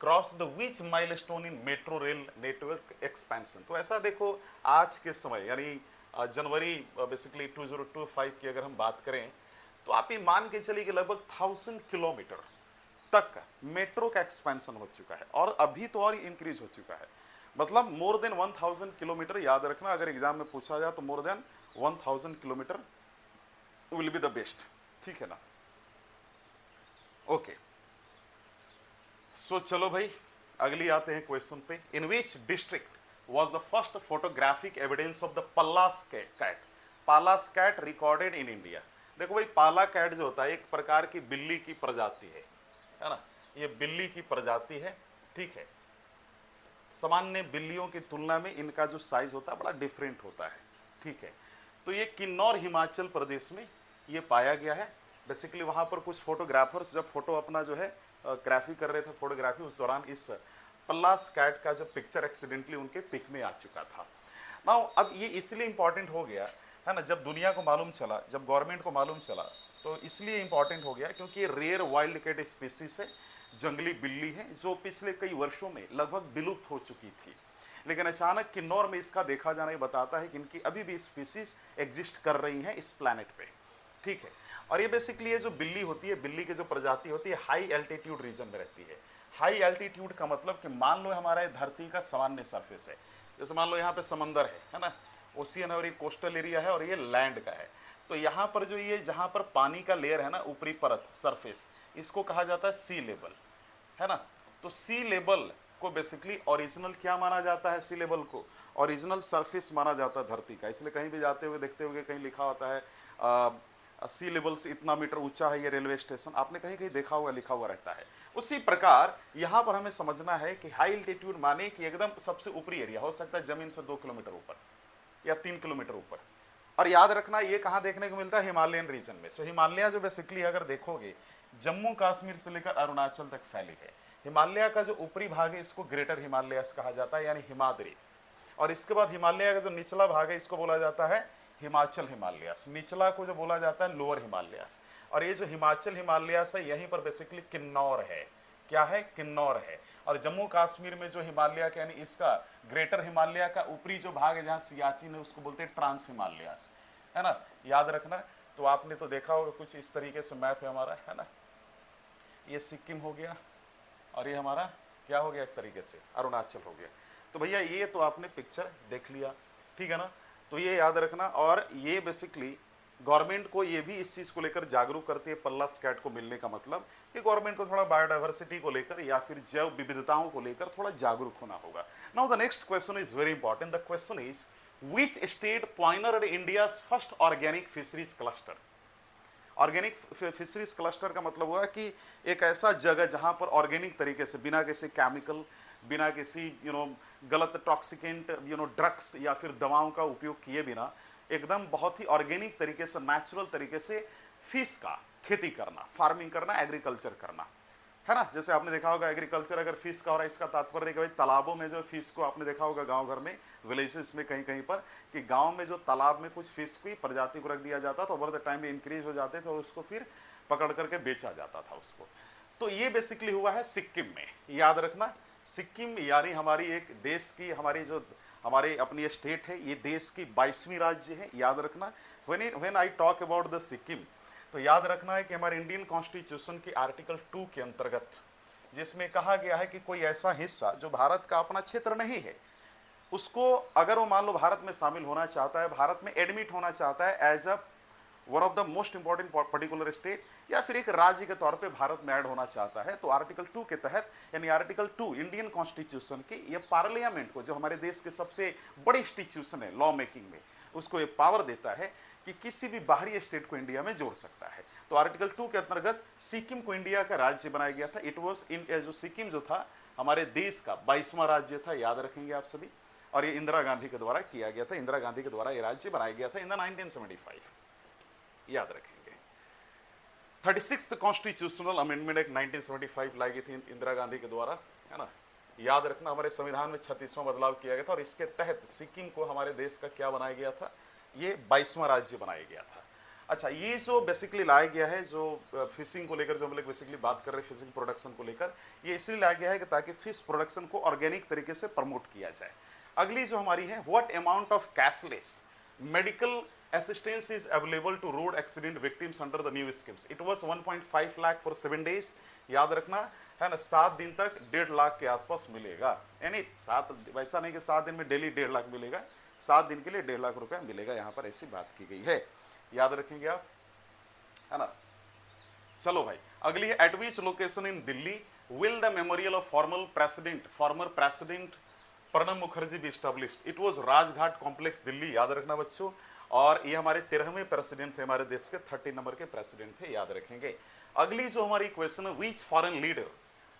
cross the which milestone in metro rail network expansion. तो ऐसा देखो, आज के समय यानी जनवरी बेसिकली 2025 की अगर हम बात करें तो आप ये मान के चलिए कि लगभग 1000 किलोमीटर तक मेट्रो का एक्सपेंशन हो चुका है, और अभी तो और इंक्रीज हो चुका है। मतलब मोर देन 1000 किलोमीटर, याद रखना अगर एग्जाम में पूछा जाए तो more than 1000 kilometre will be the best. ठीक है ना, ओके। सो चलो भाई अगली आते हैं क्वेश्चन पे, in which district was the first photographic evidence of the Pallas cat, Pallas cat recorded in India। देखो भाई, पाला कैट जो होता है एक प्रकार की बिल्ली की प्रजाति है ना, ये बिल्ली की प्रजाति है। ठीक है, सामान्य बिल्लियों की तुलना में इनका जो साइज होता है बड़ा डिफरेंट होता है। ठीक है, तो ये किन्नौर हिमाचल प्रदेश में ये पाया गया है। बेसिकली वहाँ पर कुछ फोटोग्राफर्स जब फोटो अपना जो है ग्राफी कर रहे थे, फोटोग्राफी, उस दौरान इस पल्लास कैट का जो पिक्चर एक्सीडेंटली उनके पिक में आ चुका था। नाउ अब ये इसलिए इंपॉर्टेंट हो गया है ना, जब दुनिया को मालूम चला, जब गवर्नमेंट को मालूम चला, तो इसलिए इंपॉर्टेंट हो गया क्योंकि ये रेयर वाइल्ड कैट स्पीसीज है, जंगली बिल्ली है, जो पिछले कई वर्षों में लगभग विलुप्त हो चुकी थी। लेकिन अचानक किन्नौर में इसका देखा जाना ये बताता है कि इनकी अभी भी स्पीसीज एग्जिस्ट कर रही हैं इस प्लैनेट पे। ठीक है, और ये बेसिकली ये जो बिल्ली होती है, बिल्ली की जो प्रजाति होती है, हाई एल्टीट्यूड रीजन में रहती है। हाई एल्टीट्यूड का मतलब कि मान लो हमारा धरती का सामान्य सरफेस है, जैसे मान लो यहाँ पे समंदर है ना, ओशियन और ये कोस्टल एरिया है और ये लैंड का है। तो यहाँ पर जो ये जहाँ पर पानी का लेयर है ना, ऊपरी परत, सरफेस, इसको कहा जाता है सी लेवल, है ना। तो सी लेवल को बेसिकली ओरिजिनल क्या माना जाता है, सी लेवल को ओरिजिनल सरफेस माना जाता है धरती का। इसलिए कहीं भी जाते हुए देखते हुए कहीं लिखा होता है सी लेवल से इतना मीटर ऊंचा है ये रेलवे स्टेशन, आपने कहीं कहीं देखा हुआ, लिखा हुआ रहता है। उसी प्रकार यहाँ पर हमें समझना है कि हाई एल्टीट्यूड माने कि एकदम सबसे ऊपरी एरिया, हो सकता है जमीन से 2 किलोमीटर ऊपर या 3 किलोमीटर ऊपर। और याद रखना ये कहाँ देखने को मिलता है, हिमालयन रीजन में। सो हिमालय जो बेसिकली अगर देखोगे जम्मू कश्मीर से लेकर अरुणाचल तक फैली है। हिमालय का जो ऊपरी भाग है इसको ग्रेटर हिमालयस कहा जाता है, यानी हिमाद्री। और इसके बाद हिमालय का जो निचला भाग है इसको बोला जाता है हिमाचल हिमालयस, निचला को जो बोला जाता है लोअर हिमालयस। और ये जो हिमाचल हिमालयस है यहीं पर बेसिकली किन्नौर है, क्या है, किन्नौर है। और जम्मू कश्मीर में जो हिमालय का यानी इसका ग्रेटर हिमालय का ऊपरी जो भाग है जहाँ सियाचिन है उसको बोलते हैं ट्रांस हिमालयस, है ना, याद रखना। तो आपने तो देखा होगा कुछ इस तरीके से मैप है हमारा, है ना, ये सिक्किम हो गया और ये हमारा क्या हो गया, एक तरीके से अरुणाचल हो गया। तो भैया ये तो आपने पिक्चर देख लिया, ठीक है ना। तो ये याद रखना, और ये बेसिकली गवर्नमेंट को ये भी इस चीज़ को लेकर जागरूक करती है, पल्लास कैट को मिलने का मतलब कि गवर्नमेंट को थोड़ा बायोडाइवर्सिटी को लेकर या फिर जैव विविधताओं को लेकर थोड़ा जागरूक होना होगा। Now the next question is very important. The question is which state pioneered India's first organic fisheries cluster. Organic fisheries cluster का मतलब हुआ कि एक ऐसा जगह जहां पर ऑर्गेनिक तरीके से, बिना किसी केमिकल, बिना किसी गलत टॉक्सिकेंट ड्रग्स या फिर दवाओं का उपयोग किए बिना एकदम बहुत ही ऑर्गेनिक तरीके से, नेचुरल तरीके से फिश का खेती करना, फार्मिंग करना, एग्रीकल्चर करना, है ना। जैसे आपने देखा होगा एग्रीकल्चर अगर फिश का हो रहा है, इसका तात्पर्य कि भाई तालाबों में जो फिश को, आपने देखा होगा गांव घर में, विलेजेस में कहीं कहीं पर, कि गांव में जो तालाब में कुछ फिश की प्रजाति को रख दिया जाता था, ओवर द टाइम में इंक्रीज हो जाते थे और उसको फिर पकड़ करके बेचा जाता था उसको। तो ये बेसिकली हुआ है सिक्किम में, याद रखना, सिक्किम यानी हमारी एक देश की, हमारी जो हमारे अपनी ये स्टेट है, ये देश की 22वीं राज्य है, याद रखना। When I talk about the Sikkim, तो याद रखना है कि हमारे इंडियन कॉन्स्टिट्यूशन की आर्टिकल 2 के अंतर्गत, जिसमें कहा गया है कि कोई ऐसा हिस्सा जो भारत का अपना क्षेत्र नहीं है, उसको अगर वो मान लो भारत में शामिल होना चाहता है, भारत में एडमिट होना चाहता है as a one of the most important particular state, या फिर एक राज्य के तौर पे भारत में ऐड होना चाहता है, तो आर्टिकल 2 के तहत, यानी आर्टिकल 2 इंडियन कॉन्स्टिट्यूशन के, ये पार्लियामेंट को, जो हमारे देश के सबसे बड़ी इंस्टीट्यूशन है लॉ मेकिंग में, उसको ये पावर देता है कि किसी भी बाहरी स्टेट को इंडिया में जोड़ सकता है। तो आर्टिकल 2 के अंतर्गत सिक्किम को इंडिया का राज्य बनाया गया था। इट वॉज इन, जो सिक्किम जो था हमारे देश का 22वां राज्य था, याद रखेंगे आप सभी, और ये इंदिरा गांधी के द्वारा किया गया था। इंदिरा गांधी के द्वारा ये राज्य बनाया गया था इन द 1975, याद रखेंगे। 36th कॉन्स्टिट्यूशनल अमेंडमेंट एक्ट 1975 लाई गई थी इंदिरा गांधी के द्वारा, है ना, याद रखना। हमारे संविधान में 36वां बदलाव किया गया था, और इसके तहत सिक्किम को हमारे देश का क्या बनाया गया था, ये 22वां राज्य बनाया गया था। अच्छा, ये जो बेसिकली लाया गया है, जो फिशिंग को लेकर जो हम लोग बेसिकली बात कर रहे हैं, फिशिंग प्रोडक्शन को लेकर, ये इसलिए लाया गया है कि ताकि फिश प्रोडक्शन को ऑर्गेनिक तरीके से प्रमोट किया जाए। अगली जो हमारी है, what amount of cashless medical assistance is available to road accident victims under the new schemes? It was 1.5 lakh for 7 days, याद रखना है ना, 7 दिन तक 1.5 लाख के आसपास मिलेगा। यानी 7, वैसा नहीं कि 7 दिन में डेली 1.5 लाख मिलेगा, 7 दिन के लिए 1.5 लाख रुपया मिलेगा, यहाँ पर ऐसी बात की गई है, याद रखेंगे आप, है ना। चलो भाई, अगली है, at which location in Delhi will the memorial of former president Pranab Mukherjee be established? It was Rajghat complex Delhi, याद रखना बच्चों। और ये हमारे 13वें प्रेसिडेंट थे, हमारे देश के 30 नंबर के प्रेसिडेंट थे, याद रखेंगे। अगली जो हमारी क्वेश्चन है, which foreign leader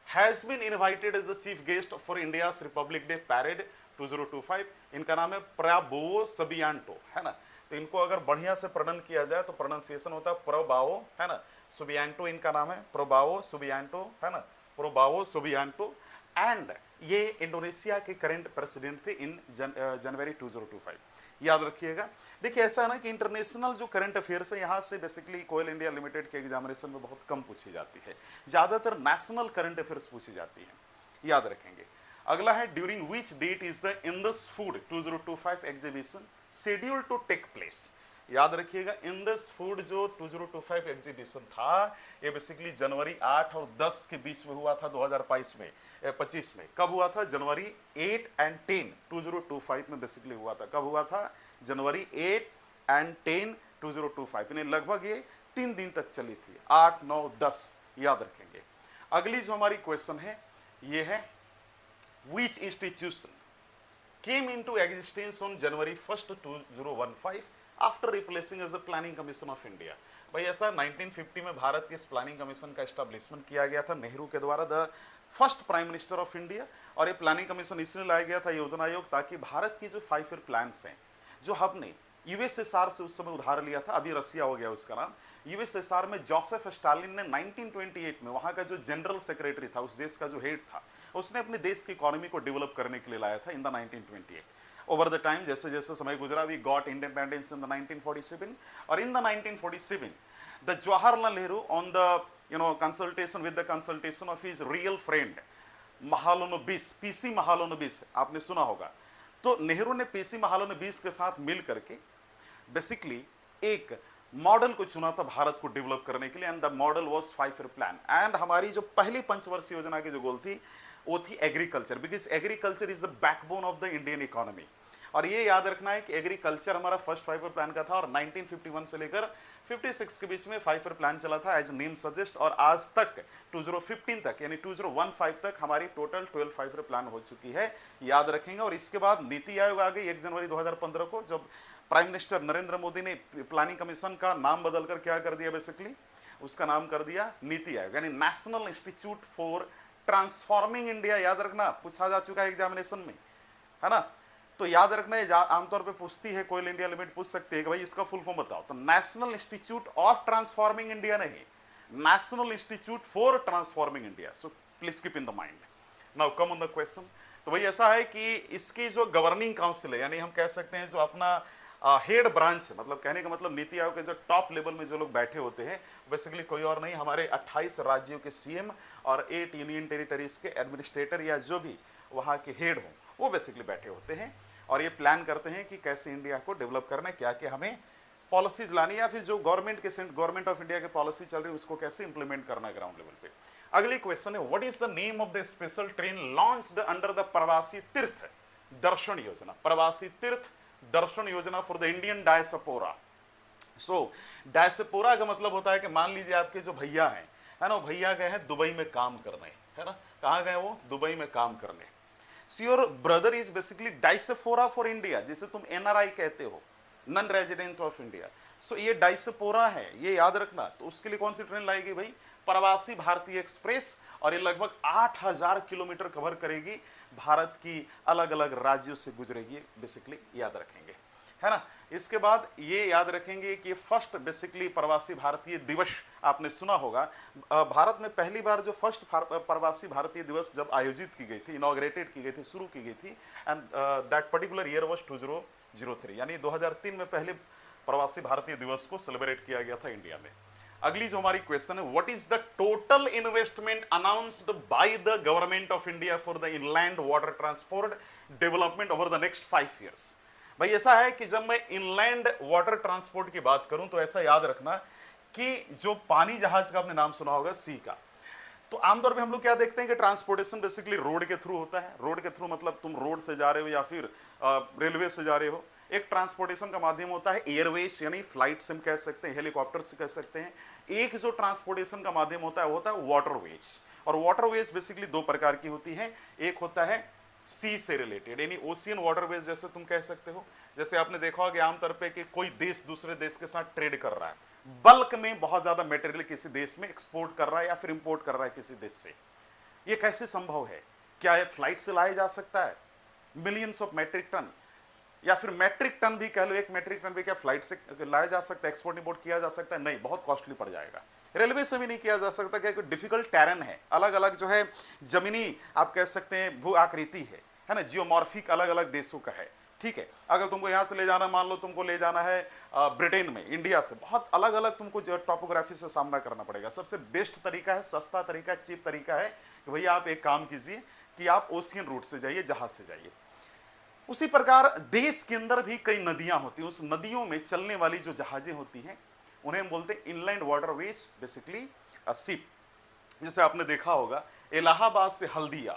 has been invited as the chief guest for India's Republic Day parade 2025? इनका नाम है प्राबोवो सुबियांटो, है ना। तो इनको अगर बढ़िया से प्रणन किया जाए तो प्रोनाउंसिएशन होता है प्रबाओ, है ना, सुबियांटो इनका नाम है, प्रबाओ सुबियांटो, है ना, प्रबाओ सुबियांटो। एंड ये इंडोनेशिया के करंट प्रेसिडेंट थे इन जनवरी 2025, याद रखिएगा। देखिए ऐसा है ना कि इंटरनेशनल जो करंट अफेयर्स है, यहाँ से बेसिकली कोयल इंडिया लिमिटेड के एग्जामिनेशन में बहुत कम पूछी जाती है, ज़्यादातर नेशनल करंट अफेयर्स पूछी जाती है, याद रखेंगे। अगला है, during which date is the Indus food 2025 exhibition schedule to take place? याद रखिएगा, इंडस फूड जो 2025 एग्जीबिशन था, ये बेसिकली जनवरी 8 और 10 के बीच में हुआ था 2025 में, 25 में। कब हुआ था? जनवरी 8 एंड 10 2025 में बेसिकली हुआ था। कब हुआ था? जनवरी 8 एंड 10 2025, यानी लगभग ये 3 दिन तक चली थी, 8, 9, 10, याद रखेंगे। अगली जो हमारी क्वेश्चन है, ये है, विच institution came into existence on January 1st 2015 after replacing as a planning commission of India? भाई ऐसा 1950 में भारत के इस प्लानिंग कमीशन का एस्टेब्लिशमेंट किया गया था नेहरू के द्वारा, the first prime minister of India. और ये प्लानिंग कमीशन इसलिए लाया गया था, योजना आयोग, ताकि भारत की जो 5 ईयर प्लान्स हैं, जो हमने यूएसएसआर से उस समय उधार लिया था, अभी रसिया हो गया उसका नाम, यूएसएसआर में जोसेफ स्टालिन ने 1928 में वहाँ का जो जनरल सेक्रेटरी था, उस देश का जो हेड था, उसने अपने देश की इकोनॉमी को डेवलप करने के लिए लाया था in the 1928। Over the time, जैसे जैसे समय गुजरा, we got independence in the 1947, और in the 1947 the Jawaharlal Nehru on the consultation with the consultation of his real friend Mahalanobis, PC Mahalanobis, आपने सुना होगा। तो नेहरू ने पीसी महालोनोबिस के साथ मिल करके बेसिकली एक मॉडल को चुना था भारत को डेवलप करने के लिए, and the model was 5 year plan. And हमारी जो पहली पंचवर्षीय योजना की जो गोल थी, वो थी agriculture, because agriculture is the backbone of the Indian economy. और ये याद रखना है कि एग्रीकल्चर हमारा फर्स्ट 5 ईयर प्लान का था, और 1951 से लेकर 56 के बीच में 5 ईयर प्लान चला था, एज नेम सजेस्ट। और आज तक 2015 तक, यानी 2015 तक हमारी टोटल 12 5 ईयर प्लान हो चुकी है, याद रखेंगे। और इसके बाद नीति आयोग आ गई 1 जनवरी 2015 को, जब प्राइम मिनिस्टर नरेंद्र मोदी ने प्लानिंग कमीशन का नाम बदलकर क्या कर दिया, बेसिकली उसका नाम कर दिया नीति आयोग, यानी national Institute for Transforming India. याद रखना, पूछा जा चुका है एग्जामिनेशन में, है ना। तो याद रखना, है आमतौर पे पूछती है, कोयल इंडिया लिमिट पूछ सकती है कि भाई इसका फुल फॉर्म बताओ, तो National Institute of Transforming India नहीं, National Institute for Transforming India. So please keep in the mind. Now come on the question. तो भाई ऐसा है कि इसकी जो गवर्निंग काउंसिल है, यानी हम कह सकते हैं जो अपना हेड ब्रांच, मतलब कहने का मतलब नीति आयोग के जो टॉप लेवल में जो लोग बैठे होते हैं बेसिकली कोई और नहीं, हमारे 28 राज्यों के सीएम और 8 यूनियन टेरिटरीज के एडमिनिस्ट्रेटर या जो भी वहाँ के हेड हों वो बेसिकली बैठे होते हैं और ये प्लान करते हैं कि कैसे इंडिया को डेवलप करना है, क्या क्या हमें पॉलिसीज लानी या फिर जो गवर्नमेंट ऑफ इंडिया की पॉलिसी चल रही है उसको कैसे इंप्लीमेंट करना ग्राउंड लेवल पे। अगली क्वेश्चन है, what is the name of the special train launched under the प्रवासी तीर्थ दर्शन योजना, प्रवासी तीर्थ दर्शन योजना for the Indian diaspora. So diaspora का मतलब होता है कि मान लीजिए आपके जो भैया हैं, है ना, भैया गए हैं दुबई में काम करने, है ना, कहाँ गए वो, दुबई में काम करने। See your brother is basically diaspora for India, जिसे तुम एनआरआई कहते हो, नॉन रेजिडेंट ऑफ इंडिया। सो ये डायस्पोरा है, ये याद रखना। तो उसके लिए कौन सी ट्रेन लाएगी भाई, प्रवासी भारतीय एक्सप्रेस, और ये लगभग 8000 किलोमीटर कवर करेगी, भारत की अलग अलग राज्यों से गुजरेगी, बेसिकली याद रखेंगे, है ना। इसके बाद ये याद रखेंगे कि फर्स्ट बेसिकली प्रवासी भारतीय दिवस आपने सुना होगा, भारत में पहली बार जो फर्स्ट प्रवासी भारतीय दिवस जब आयोजित की गई थी, इनॉग्रेटेड की गई थी, शुरू की गई थी, and that particular year was 2003, यानी 2003 में पहले प्रवासी भारतीय दिवस को सेलिब्रेट किया गया था इंडिया में। अगली जो हमारी क्वेश्चन है, what is the total investment announced by the government of India for the inland water transport development over the next 5 years. भाई ऐसा है कि जब मैं इनलैंड वाटर ट्रांसपोर्ट की बात करूं तो ऐसा याद रखना कि जो पानी जहाज का आपने नाम सुना होगा, सी का, तो आमतौर पे हम लोग क्या देखते हैं कि ट्रांसपोर्टेशन बेसिकली रोड के थ्रू होता है। रोड के थ्रू मतलब तुम रोड से जा रहे हो या फिर रेलवे से जा रहे हो। एक ट्रांसपोर्टेशन का माध्यम होता है एयरवेज, यानी फ्लाइट से हम कह सकते हैं, हेलीकॉप्टर से कह सकते हैं। एक जो ट्रांसपोर्टेशन का माध्यम होता है वाटरवेज, और वाटरवेज बेसिकली 2 प्रकार की होती है। एक होता है सी से रिलेटेड, यानी ओशियन वाटरवेज जैसे तुम कह सकते हो। जैसे आपने देखा होगा आमतौर पे कि कोई देश दूसरे देश के साथ ट्रेड कर रहा है, बल्क में बहुत ज्यादा मटेरियल किसी देश में एक्सपोर्ट कर रहा है या फिर इंपोर्ट कर रहा है किसी देश से। ये कैसे संभव है? क्या ये फ्लाइट से लाया जा सकता है मिलियंस ऑफ मैट्रिक टन, या फिर मैट्रिक टन भी कह लो, 1 मैट्रिक टन भी क्या फ्लाइट से लाया जा सकता है, एक्सपोर्ट इंपोर्ट किया जा सकता है? नहीं, बहुत कॉस्टली पड़ जाएगा। रेलवे से भी नहीं किया जा सकता, क्या डिफिकल्ट टेरेन है, अलग अलग जो है जमीनी आप कह सकते हैं भू आकृति है ना, जियोमॉर्फिक अलग अलग देशों का है, ठीक है। अगर तुमको यहाँ से ले जाना, मान लो तुमको ले जाना है ब्रिटेन में, इंडिया से, बहुत अलग अलग तुमको जो टॉपोग्राफी से सामना करना पड़ेगा। सबसे बेस्ट तरीका है, सस्ता तरीका, चीप तरीका है कि भैया आप एक काम कीजिए कि आप ओशियन रूट से जाइए, जहाज से जाइए। उसी प्रकार देश के अंदर भी कई नदियां होती हैं, उस नदियों में चलने वाली जो जहाजें होती हैं उन्हें हम बोलते हैं इनलैंड वाटरवेज, बेसिकली शिप। जैसे आपने देखा होगा इलाहाबाद से हल्दिया,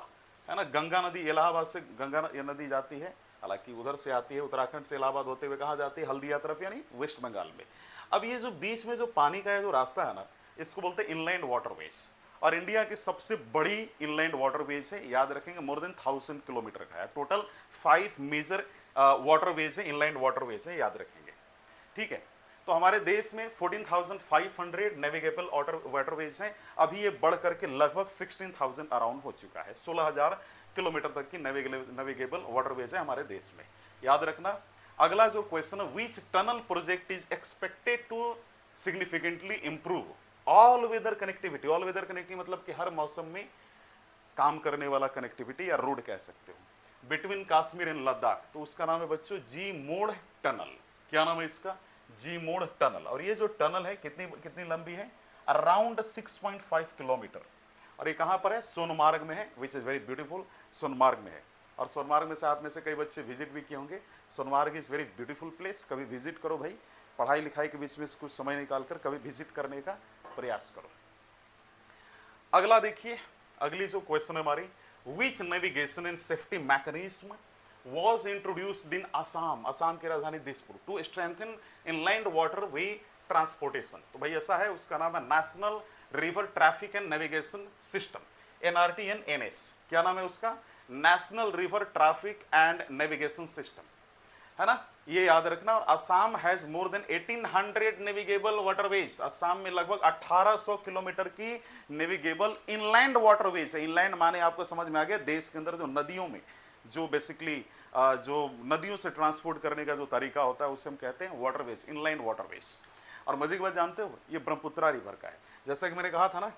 है ना, गंगा नदी, इलाहाबाद से गंगा नदी जाती है, हालांकि उधर से आती है, उत्तराखंड से इलाहाबाद होते हुए कहाँ जाती है, हल्दिया तरफ, यानी वेस्ट बंगाल में। अब ये जो बीच में जो पानी का जो रास्ता है ना, इसको बोलते हैं इनलैंड वाटरवेज, और इंडिया की सबसे बड़ी इनलैंड वाटरवेज है, याद रखेंगे, मोर देन 1000 किलोमीटर का है। टोटल 5 मेजर वाटरवेज है, इनलैंड वाटरवेज है, याद रखेंगे, ठीक है। तो हमारे देश में 14,500 नेविगेबल वाटरवेज हैं। अभी ये बढ़ करके लगभग 16,000 अराउंड हो चुका है, 16,000 किलोमीटर तक की नेविगेबल वाटरवेज है हमारे देश में, याद रखना। अगला जो क्वेश्चन है, which tunnel project is expected to significantly improve all weather connectivity. All weather connectivity मतलब कि हर मौसम में काम करने वाला कनेक्टिविटी या रोड कह सकते हो, बिटवीन कश्मीर एंड लद्दाख। तो उसका नाम है बच्चों जी मोड़ टनल। क्या नाम है इसका? जी मोड़ टनल। और ये जो टनल है कितनी लंबी है? Around 6.5 kilometre. और ये कहाँ पर है? सोनमार्ग में है, which is very beautiful, Sonamarg में है। और सोनमार्ग में से आप में से कई बच्चे विजिट भी किए होंगे। Sonamarg is very beautiful place, कभी विजिट करो भाई, पढ़ाई लिखाई के बीच में कुछ समय निकालकर कभी विजिट करने का प्रयास करो। अगला देखिए, अगली जो क्वेश्चन है हमारी, which navigation and safety mechanism was introduced in Assam, Assam की राजधानी Dispur, to strengthen inland water way transportation. तो भाई ऐसा है, उसका नाम है National River Traffic and Navigation System, NRTN-NS। क्या नाम है उसका? National River Traffic and Navigation System, है ना, ये याद रखना। और Assam has more than 1800 navigable waterways. Assam में लगभग 1800 किलोमीटर की नेविगेबल इनलैंड वाटरवेज है। इनलैंड माने आपको समझ में आ गया, देश के अंदर जो नदियों में जो बेसिकली जो नदियों से ट्रांसपोर्ट करने का जो तरीका होता है उसे हम कहते हैं वाटरवेज, इनलैंड वाटरवेज। और मजे की बात जानते हो, ये ब्रह्मपुत्रा रिवर का है। जैसा कि मैंने कहा था ना,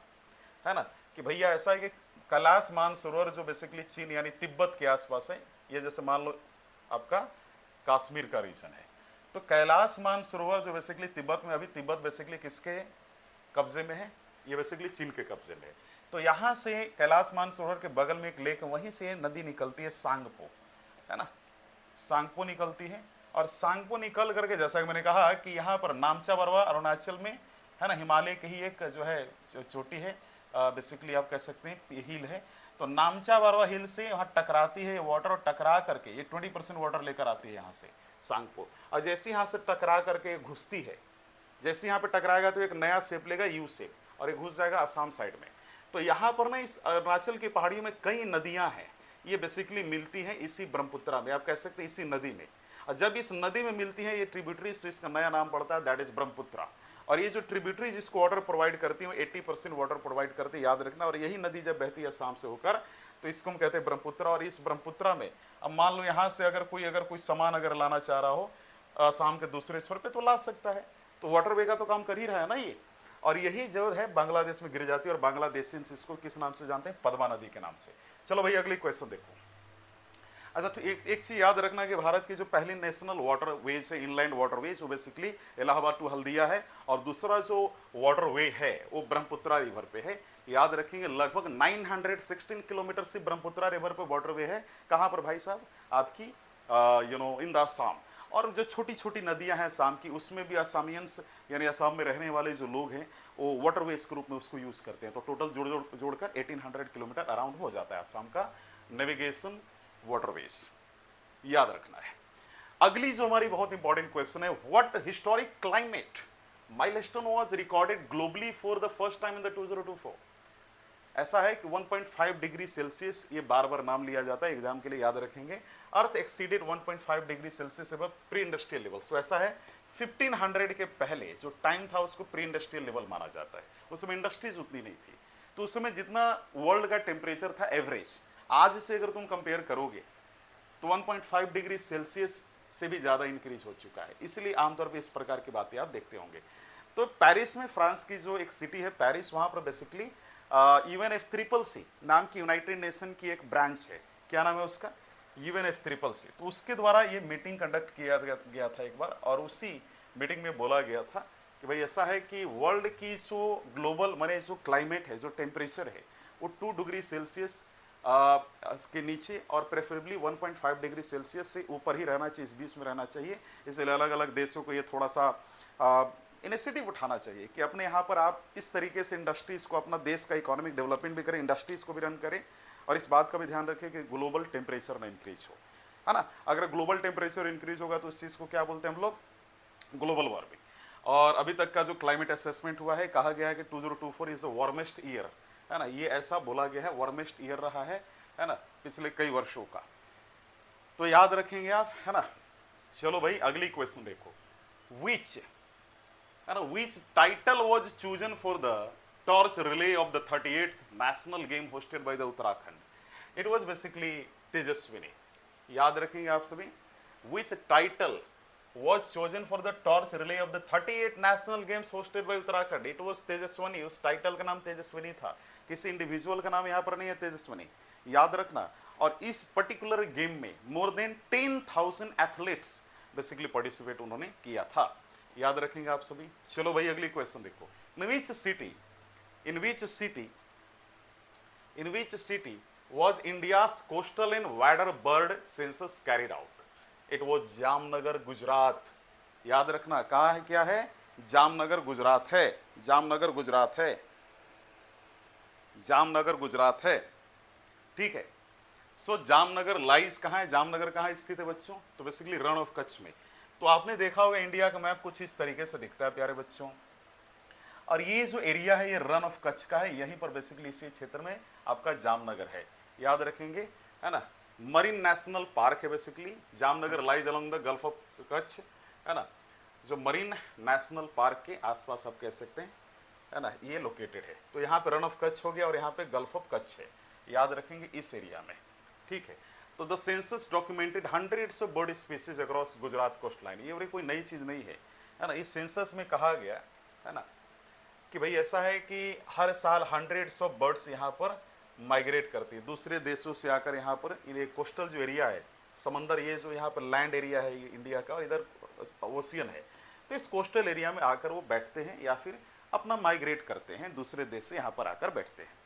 है ना, कि भैया ऐसा है कि कैलाश मानसरोवर जो बेसिकली चीन यानी तिब्बत के आसपास है, ये जैसे मान लो आपका कश्मीर का रीजन है, तो कैलाश मानसरोवर जो बेसिकली तिब्बत में, अभी तिब्बत बेसिकली किसके कब्जे में है? ये बेसिकली चीन के कब्जे में है। तो यहाँ से कैलाश मानसरोवर के बगल में एक लेक है, वहीं से नदी निकलती है सांगपो, है ना, सांगपो निकलती है। और सांगपो निकल करके, जैसा कि मैंने कहा कि यहाँ पर नामचा बरवा अरुणाचल में, है ना, हिमालय की ही एक जो है चोटी है, बेसिकली आप कह सकते हैं हिल है। तो नामचा बरवा हिल से वहाँ टकराती है वाटर, और टकरा करके ये 20% वाटर लेकर आती है यहाँ से सांगपो। और जैसे यहाँ से टकरा करके घुसती है, जैसे यहाँ पे टकराएगा तो एक नया शेप लेगा, यू शेप, और ये घुस जाएगा असम साइड में। तो यहाँ पर ना इस अरुणाचल की पहाड़ियों में कई नदियाँ हैं, ये बेसिकली मिलती हैं इसी ब्रह्मपुत्रा में, आप कह सकते हैं इसी नदी में। और जब इस नदी में मिलती है ये ट्रिब्यूटरीज, तो इसका नया नाम पड़ता है, दैट इज ब्रह्मपुत्रा। और ये जो ट्रिब्यूटरीज इसको वाटर प्रोवाइड करती है, 80% वाटर प्रोवाइड करती है, याद रखना। और यही नदी जब बहती है असम से होकर, तो इसको हम कहते हैं ब्रह्मपुत्रा। और इस ब्रह्मपुत्रा में अब मान लो यहाँ से अगर कोई सामान अगर लाना चाह रहा हो असम के दूसरे छोर पे, तो ला सकता है। तो वाटरवे का तो काम कर ही रहा है ना ये। और यही जो है बांग्लादेश में गिर जाती है, और बांग्लादेशियंस इसको किस नाम से जानते हैं? पद्मा नदी के नाम से। चलो भाई अगली क्वेश्चन देखो। अच्छा, तो एक चीज याद रखना कि भारत की जो पहली नेशनल वाटरवेज है, इनलैंड वाटरवेज, वो बेसिकली इलाहाबाद टू हल्दिया है। और दूसरा जो वाटरवे है वो ब्रह्मपुत्रा रिवर पे है। याद रखेंगे लगभग 916 किलोमीटर से ब्रह्मपुत्रा रिवर पे वाटरवे है। कहाँ पर भाई साहब? आपकी इन द असम। और जो छोटी छोटी नदियां हैं असम की, उसमें भी असामियंस यानी असम में रहने वाले जो लोग हैं वो वाटरवेज के रूप में उसको यूज करते हैं। तो टोटल जोड़कर 1800 किलोमीटर अराउंड हो जाता है असम का नेविगेशन वाटरवेज, याद रखना है। अगली जो हमारी बहुत इंपॉर्टेंट क्वेश्चन है, what historic climate milestone was recorded globally for the first time in the 2024? ऐसा है कि 1.5 डिग्री सेल्सियस, ये बार बार नाम लिया जाता है, एग्जाम के लिए याद रखेंगे। अर्थ एक्सीडेड 1.5 डिग्री सेल्सियस अब प्री इंडस्ट्रियल लेवल। सो ऐसा है 1500 के पहले जो टाइम था उसको प्री इंडस्ट्रियल लेवल माना जाता है। उस समय इंडस्ट्रीज उतनी नहीं थी, तो उस समय जितना वर्ल्ड का टेम्परेचर था एवरेज, आज से अगर तुम कंपेयर करोगे तो 1.5 डिग्री सेल्सियस से भी ज़्यादा इंक्रीज हो चुका है। इसलिए आमतौर पे इस प्रकार की बातें आप देखते होंगे। तो पेरिस में, फ्रांस की जो एक सिटी है पेरिस, वहाँ पर बेसिकली UNFCCC नाम की यूनाइटेड नेशन की एक ब्रांच है। क्या नाम है उसका? UNFCCC। तो उसके द्वारा ये मीटिंग कंडक्ट किया गया था एक बार, और उसी मीटिंग में बोला गया था कि भाई ऐसा है कि वर्ल्ड की जो ग्लोबल माने जो क्लाइमेट है, जो टेम्परेचर है, वो 2 डिग्री सेल्सियस के नीचे और प्रेफरेबली 1.5 डिग्री सेल्सियस से ऊपर ही रहना चाहिए, इस बीच में रहना चाहिए। इसलिए अलग अलग देशों को ये थोड़ा सा इनिशिएटिव उठाना चाहिए कि अपने यहाँ पर आप इस तरीके से इंडस्ट्रीज़ को, अपना देश का इकोनॉमिक डेवलपमेंट भी करें, इंडस्ट्रीज़ को भी रन करें, और इस बात का भी ध्यान रखें कि ग्लोबल टेम्परेचर ना इंक्रीज हो, है ना। अगर ग्लोबल टेम्परेचर इंक्रीज होगा तो इस चीज़ को क्या बोलते हैं हम लोग? Global warming. और अभी तक का जो क्लाइमेट असेसमेंट हुआ है, कहा गया है कि 2024 इज द वार्मेस्ट ईयर, है ना। ये ऐसा बोला गया है, वार्मेस्ट ईयर रहा है ना, पिछले कई वर्षों का। तो याद रखेंगे आप, है ना। चलो भाई अगली क्वेश्चन देखो। विच, है ना, which title was chosen for the torch relay of the 38th national game hosted by the Uttarakhand? It was basically Tejaswini. याद रखेंगे आप सभी, which title was chosen for the torch relay of the 38 national games hosted by Uttarakhand? It was Tejaswini. उस title का नाम तेजस्विनी था, किसी individual का नाम यहाँ पर नहीं है, तेजस्विनी, याद रखना। और इस पर्टिकुलर गेम में more than 10,000 athletes basically participate उन्होंने किया था, याद रखेंगे आप सभी। चलो भाई अगली क्वेश्चन देखो। in which city was India's coastal and wider bird census carried out? It वो जामनगर गुजरात। याद रखना कहाँ है, क्या है? जामनगर गुजरात है, जामनगर गुजरात है, जामनगर गुजरात है, ठीक है। सो जामनगर लाइज कहाँ है? जामनगर कहाँ स्थित है बच्चों? तो बेसिकली रण ऑफ कच्छ में। तो आपने देखा होगा इंडिया का मैप कुछ इस तरीके से दिखता है प्यारे बच्चों, और ये जो एरिया है ये रन ऑफ कच्छ का है। यहीं पर बेसिकली इसी क्षेत्र में आपका जामनगर है, याद रखेंगे, है ना। मरीन नेशनल पार्क है basically, Jamnagar lies along the gulf of Kutch, है ना। जो मरीन नेशनल पार्क के आसपास आप कह सकते हैं, है ना, ये लोकेटेड है। तो यहाँ पे रन ऑफ कच्छ हो गया और यहाँ पे गल्फ ऑफ कच्छ है, याद रखेंगे इस एरिया में, ठीक है। तो the census documented hundreds of bird species across Gujarat coastline. ये कोई नई चीज़ नहीं है ना। इस सेंसस में कहा गया है ना कि भाई ऐसा है कि हर साल हंड्रेड्स ऑफ बर्ड्स यहाँ पर माइग्रेट करती है, दूसरे देशों से आकर यहाँ पर। ये कोस्टल जो एरिया है, समंदर, ये जो यहाँ पर लैंड एरिया है इंडिया का, और इधर ओशियन है, तो इस कोस्टल एरिया में आकर वो बैठते हैं या फिर अपना माइग्रेट करते हैं, दूसरे देश से यहाँ पर आकर बैठते हैं।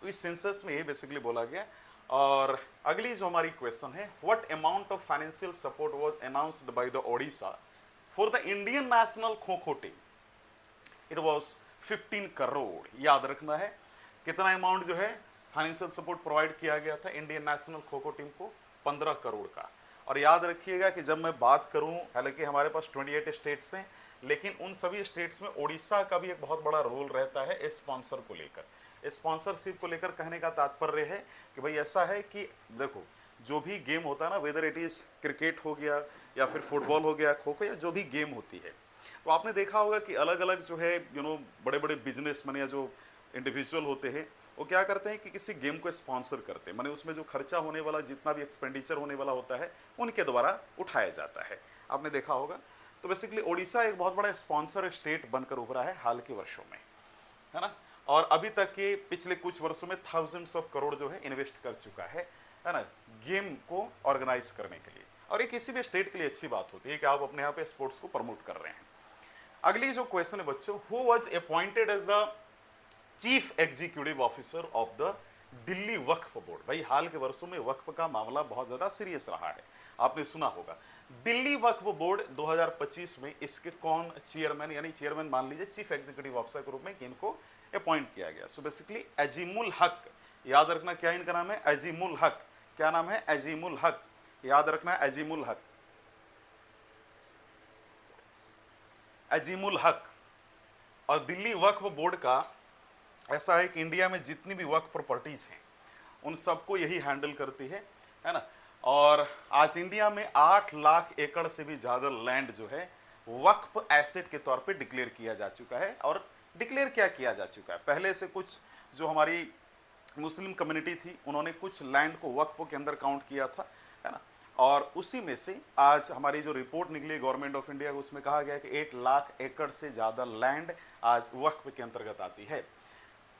तो इस सेंसस में ये बेसिकली बोला गया। और अगली जो हमारी क्वेश्चन है, what amount of financial support was announced by the Odisha for the Indian national kho kho team? It was 15 crore. याद रखना है कितना अमाउंट जो है फाइनेंशियल सपोर्ट प्रोवाइड किया गया था Indian national kho kho team को, 15 करोड़ का। और याद रखिएगा कि जब मैं बात करूं, हालांकि हमारे पास 28 स्टेट्स हैं, लेकिन उन सभी स्टेट्स में ओडिशा का भी एक बहुत बड़ा रोल रहता है स्पॉन्सर को लेकर। स्पॉन्सरशिप को लेकर कहने का तात्पर्य है कि भाई ऐसा है कि देखो जो भी गेम होता है ना, वेदर इट इज़ क्रिकेट हो गया या फिर फुटबॉल हो गया, खो खो या जो भी गेम होती है, तो आपने देखा होगा कि अलग अलग जो है बड़े बड़े बिजनेसमैन या जो इंडिविजुअल होते हैं वो क्या करते हैं कि किसी गेम को स्पॉन्सर करते हैं, माने उसमें जो खर्चा होने वाला, जितना भी एक्सपेंडिचर होने वाला होता है उनके द्वारा उठाया जाता है, आपने देखा होगा। तो बेसिकली ओडिशा एक बहुत बड़ा स्पॉन्सर स्टेट बनकर उभरा है हाल के वर्षों में, है ना। और अभी तक के पिछले कुछ वर्षों में थाउजेंड्स ऑफ करोड़ जो है इन्वेस्ट कर चुका है ना, गेम को ऑर्गेनाइज करने के लिए। और ये किसी भी स्टेट के लिए अच्छी बात होती है कि आप अपने यहाँ पे स्पोर्ट्स को प्रमोट कर रहे हैं। अगली जो क्वेश्चन है बच्चों, who was appointed as the chief executive officer of the Delhi Waqf board? भाई हाल के वर्षों में वक्फ का मामला बहुत ज्यादा सीरियस रहा है, आपने सुना होगा। दिल्ली वक्फ बोर्ड 2025 में इसके कौन चेयरमैन, यानी चेयरमैन मान लीजिए चीफ एग्जीक्यूटिव ऑफिसर के रूप में इनको अपॉइंट किया गया? सो बेसिकली अजीमुल हक, याद रखना क्या इनका नाम है, अजीमुल हक। क्या नाम है? अजीमुल हक, याद रखना अजीमुल हक, अजीमुल हक। और दिल्ली वक्फ बोर्ड का ऐसा है कि इंडिया में जितनी भी वक्फ प्रॉपर्टीज हैं उन सबको यही हैंडल करती है ना। और आज इंडिया में 8 लाख एकड़ से भी ज़्यादा लैंड जो है वक्फ एसेट के तौर पे डिक्लेयर किया जा चुका है। और डिक्लेयर क्या किया जा चुका है, पहले से कुछ जो हमारी मुस्लिम कम्युनिटी थी उन्होंने कुछ लैंड को वक्फ के अंदर काउंट किया था, है ना। और उसी में से आज हमारी जो रिपोर्ट निकली गवर्नमेंट ऑफ इंडिया, उसमें कहा गया कि 8 लाख एकड़ से ज़्यादा लैंड आज वक्फ के अंतर्गत आती है।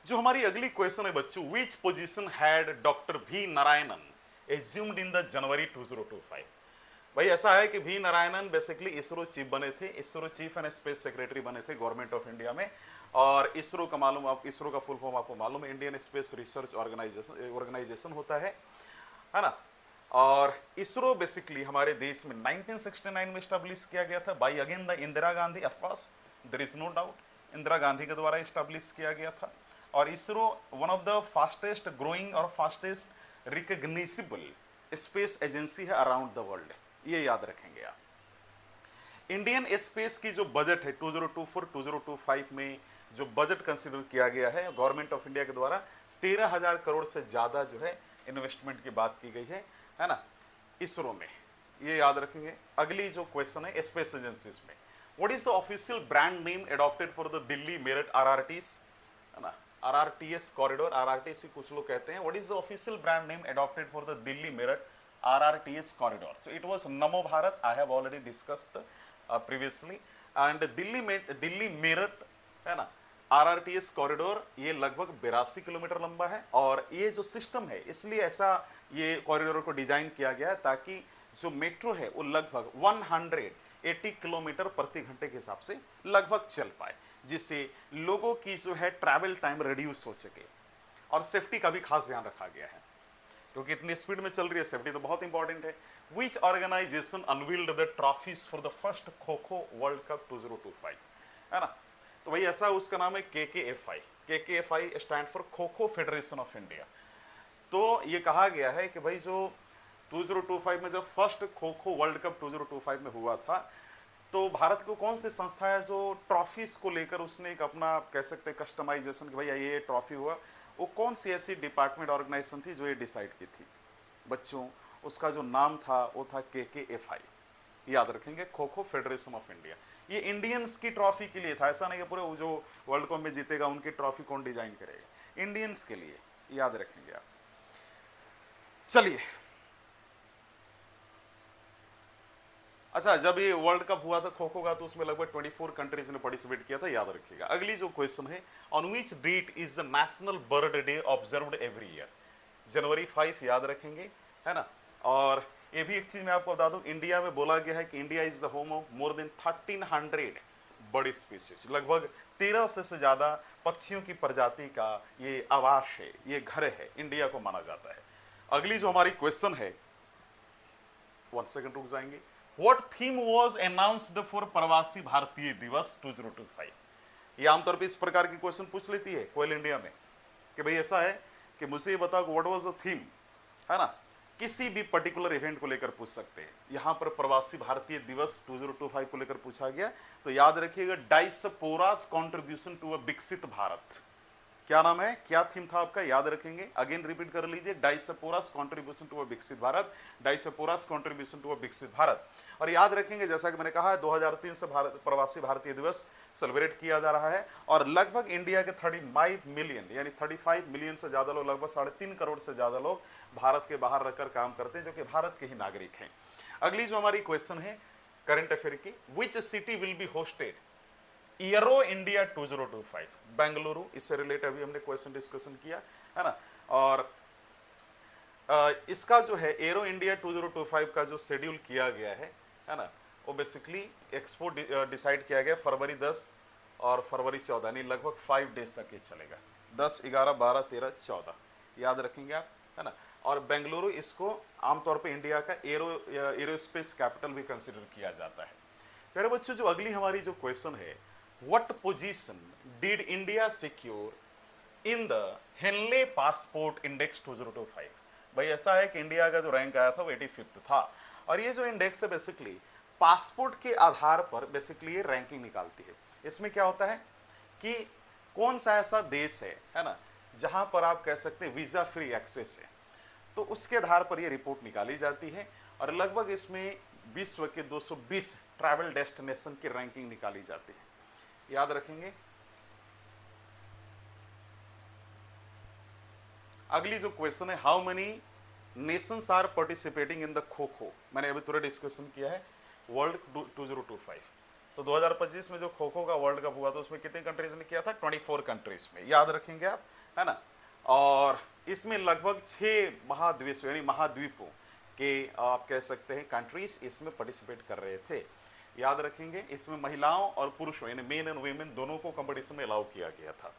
जो हमारी अगली क्वेश्चन है बच्चों, which position had doctor V Narayanan assumed in the January 2025? भाई ऐसा है कि V Narayanan basically ISRO chief बने थे, ISRO chief and space secretary बने थे गवर्नमेंट ऑफ इंडिया में। और इसरो का मालूम, आप इसरो का फुल फॉर्म आपको मालूम है, इंडियन स्पेस रिसर्च ऑर्गेनाइजेशन होता है ना। और इसरो बेसिकली हमारे देश में 1969 में स्टैब्लिश किया गया था by again the Indira Gandhi, of course there is no doubt, Indira Gandhi के द्वारा स्टैब्लिश किया गया था। और ISRO one of the fastest growing और फास्टेस्ट रिकग्निजिबल स्पेस एजेंसी है अराउंड द वर्ल्ड, ये याद रखेंगे आप। इंडियन स्पेस की जो बजट है 2024-2025 में जो बजट कंसिडर किया गया है गवर्नमेंट ऑफ इंडिया के द्वारा, 13,000 करोड़ से ज़्यादा जो है इन्वेस्टमेंट की बात की गई है ना, इसरो में, ये याद रखेंगे। अगली जो क्वेश्चन है स्पेस एजेंसीज में, what is the official brand name adopted for the Delhi Meerut RRTS, है ना, आरआरटीएस कॉरिडोर, आरआरटीएस कुछ लोग कहते हैं। What is the official brand name adopted for the Delhi Meerut RRTS corridor? So it was Namo Bharat, I have already discussed previously. And Delhi Meerut, है ना, RRTS corridor ये लगभग 82 किलोमीटर लंबा है। और ये जो सिस्टम है इसलिए ऐसा ये कॉरिडोर को डिजाइन किया गया है ताकि जो मेट्रो है वो लगभग 180 किलोमीटर प्रति घंटे के हिसाब से लगभग चल पाए, जिससे लोगों की जो है ट्रैवल टाइम रिड्यूस हो सके। और सेफ्टी का भी खास ध्यान रखा गया है क्योंकि इतनी स्पीड में चल रही है, सेफ्टी तो बहुत इंपॉर्टेंट है। Which organisation unveiled the trophies for the first Kho Kho world cup 2025, है ना। तो भाई ऐसा उसका नाम है KKFI। KKFI stand for kho kho federation of India. तो ये कहा गया है कि भाई जो 2025 में जब first Kho Kho world cup 2025 में हुआ था, तो भारत को कौन सी संस्था है जो ट्रॉफीज को लेकर उसने एक अपना कह सकते हैं कस्टमाइजेशन कि भाई ये ट्रॉफी हुआ, वो कौन सी ऐसी डिपार्टमेंट ऑर्गेनाइजेशन थी जो ये डिसाइड की थी बच्चों? उसका जो नाम था वो था KKFI, याद रखेंगे, kho kho federation of India. ये इंडियंस की ट्रॉफी के लिए था, ऐसा नहीं कि पूरे जो वर्ल्ड कप में जीतेगा उनकी ट्रॉफी कौन डिजाइन करेगा, इंडियंस के लिए, याद रखेंगे आप। चलिए, अच्छा, जब ये वर्ल्ड कप हुआ था खो खो का तो उसमें लगभग 24 कंट्रीज ने पार्टिसिपेट किया था, याद रखिएगा। अगली जो क्वेश्चन है, on which date is the national bird day observed every year? जनवरी 5, याद रखेंगे, है ना। और ये भी एक चीज मैं आपको बता दूं, इंडिया में बोला गया है कि India is the home of more than 1300 बड़ी स्पीसीज, लगभग 1300 से ज्यादा पक्षियों की प्रजाति का ये आवास है, ये घर है, इंडिया को माना जाता है। अगली जो हमारी क्वेश्चन है, 1 सेकंड रुक जाएंगे। What theme was announced for प्रवासी भारतीय दिवस 2025? ये आमतौर पे इस प्रकार की क्वेश्चन पूछ लेती है कोयल इंडिया में कि भाई ऐसा है कि मुझे ये बताओ व्हाट वाज द थीम, है ना, किसी भी पर्टिकुलर इवेंट को लेकर पूछ सकते हैं। यहां पर प्रवासी भारतीय दिवस 2025 को लेकर पूछा गया, तो याद रखिएगा डायस्पोरास कंट्रीब्यूशन टू अ विकसित भारत। क्या नाम है, क्या थीम था आपका, याद रखेंगे, अगेन रिपीट कर लीजिए, डायस्पोरास कंट्रीब्यूशन टू अ विकसित भारत, डायस्पोरास कंट्रीब्यूशन टू अ विकसित भारत। और याद रखेंगे जैसा कि मैंने कहा 2003 से प्रवासी भारतीय दिवस सेलिब्रेट किया जा रहा है, और लगभग इंडिया के 35 मिलियन यानी 35 मिलियन से ज्यादा लोग, लगभग 3.5 करोड़ से ज्यादा लोग भारत के बाहर रहकर काम करते हैं, जो कि भारत के ही नागरिक हैं। अगली जो हमारी क्वेश्चन है करंट अफेयर की, which city will be hosted arrow India 2025? Bengaluru, इससे रिलेटेड अभी हमने क्वेश्चन डिस्कशन किया है ना। और इसका जो है एरो इंडिया 2025 का जो शेड्यूल किया गया है ना, वो बेसिकली एक्सपो डिसाइड किया गया फरवरी 10 और फरवरी 14, यानी लगभग 5 डेज तक ये चलेगा, 10, 11, 12, 13, 14, याद रखेंगे आप, है ना। और बेंगलुरु इसको आमतौर पे इंडिया का एरोस्पेस कैपिटल भी कंसिडर किया जाता है। प्यारे बच्चों, जो अगली हमारी जो क्वेश्चन है, what position did India secure in the Henley passport index 2025? भाई ऐसा है कि इंडिया का जो रैंक आया था वो 85th था, और ये जो इंडेक्स है बेसिकली पासपोर्ट के आधार पर बेसिकली ये रैंकिंग निकालती है। इसमें क्या होता है कि कौन सा ऐसा देश है ना, जहां पर आप कह सकते हैं वीजा फ्री एक्सेस है, तो उसके आधार पर ये रिपोर्ट निकाली जाती है, और लगभग इसमें विश्व के 220 ट्रैवल डेस्टिनेशन की रैंकिंग निकाली जाती है, याद रखेंगे। अगली जो क्वेश्चन है, how many nations are participating in the kho kho? मैंने अभी थोड़ा डिस्कशन किया है वर्ल्ड 2025, तो 2025 में जो खो खो का वर्ल्ड कप हुआ था उसमें कितने कंट्रीज ने किया था? 24 कंट्रीज में, याद रखेंगे आप, है ना। और इसमें लगभग 6 महाद्वीप यानी महाद्वीपों के आप कह सकते हैं कंट्रीज इसमें पार्टिसिपेट कर रहे थे, याद रखेंगे। इसमें महिलाओं और पुरुषों यानी मेन एंड वीमेन दोनों को कंपटीशन में अलाउ किया गया था।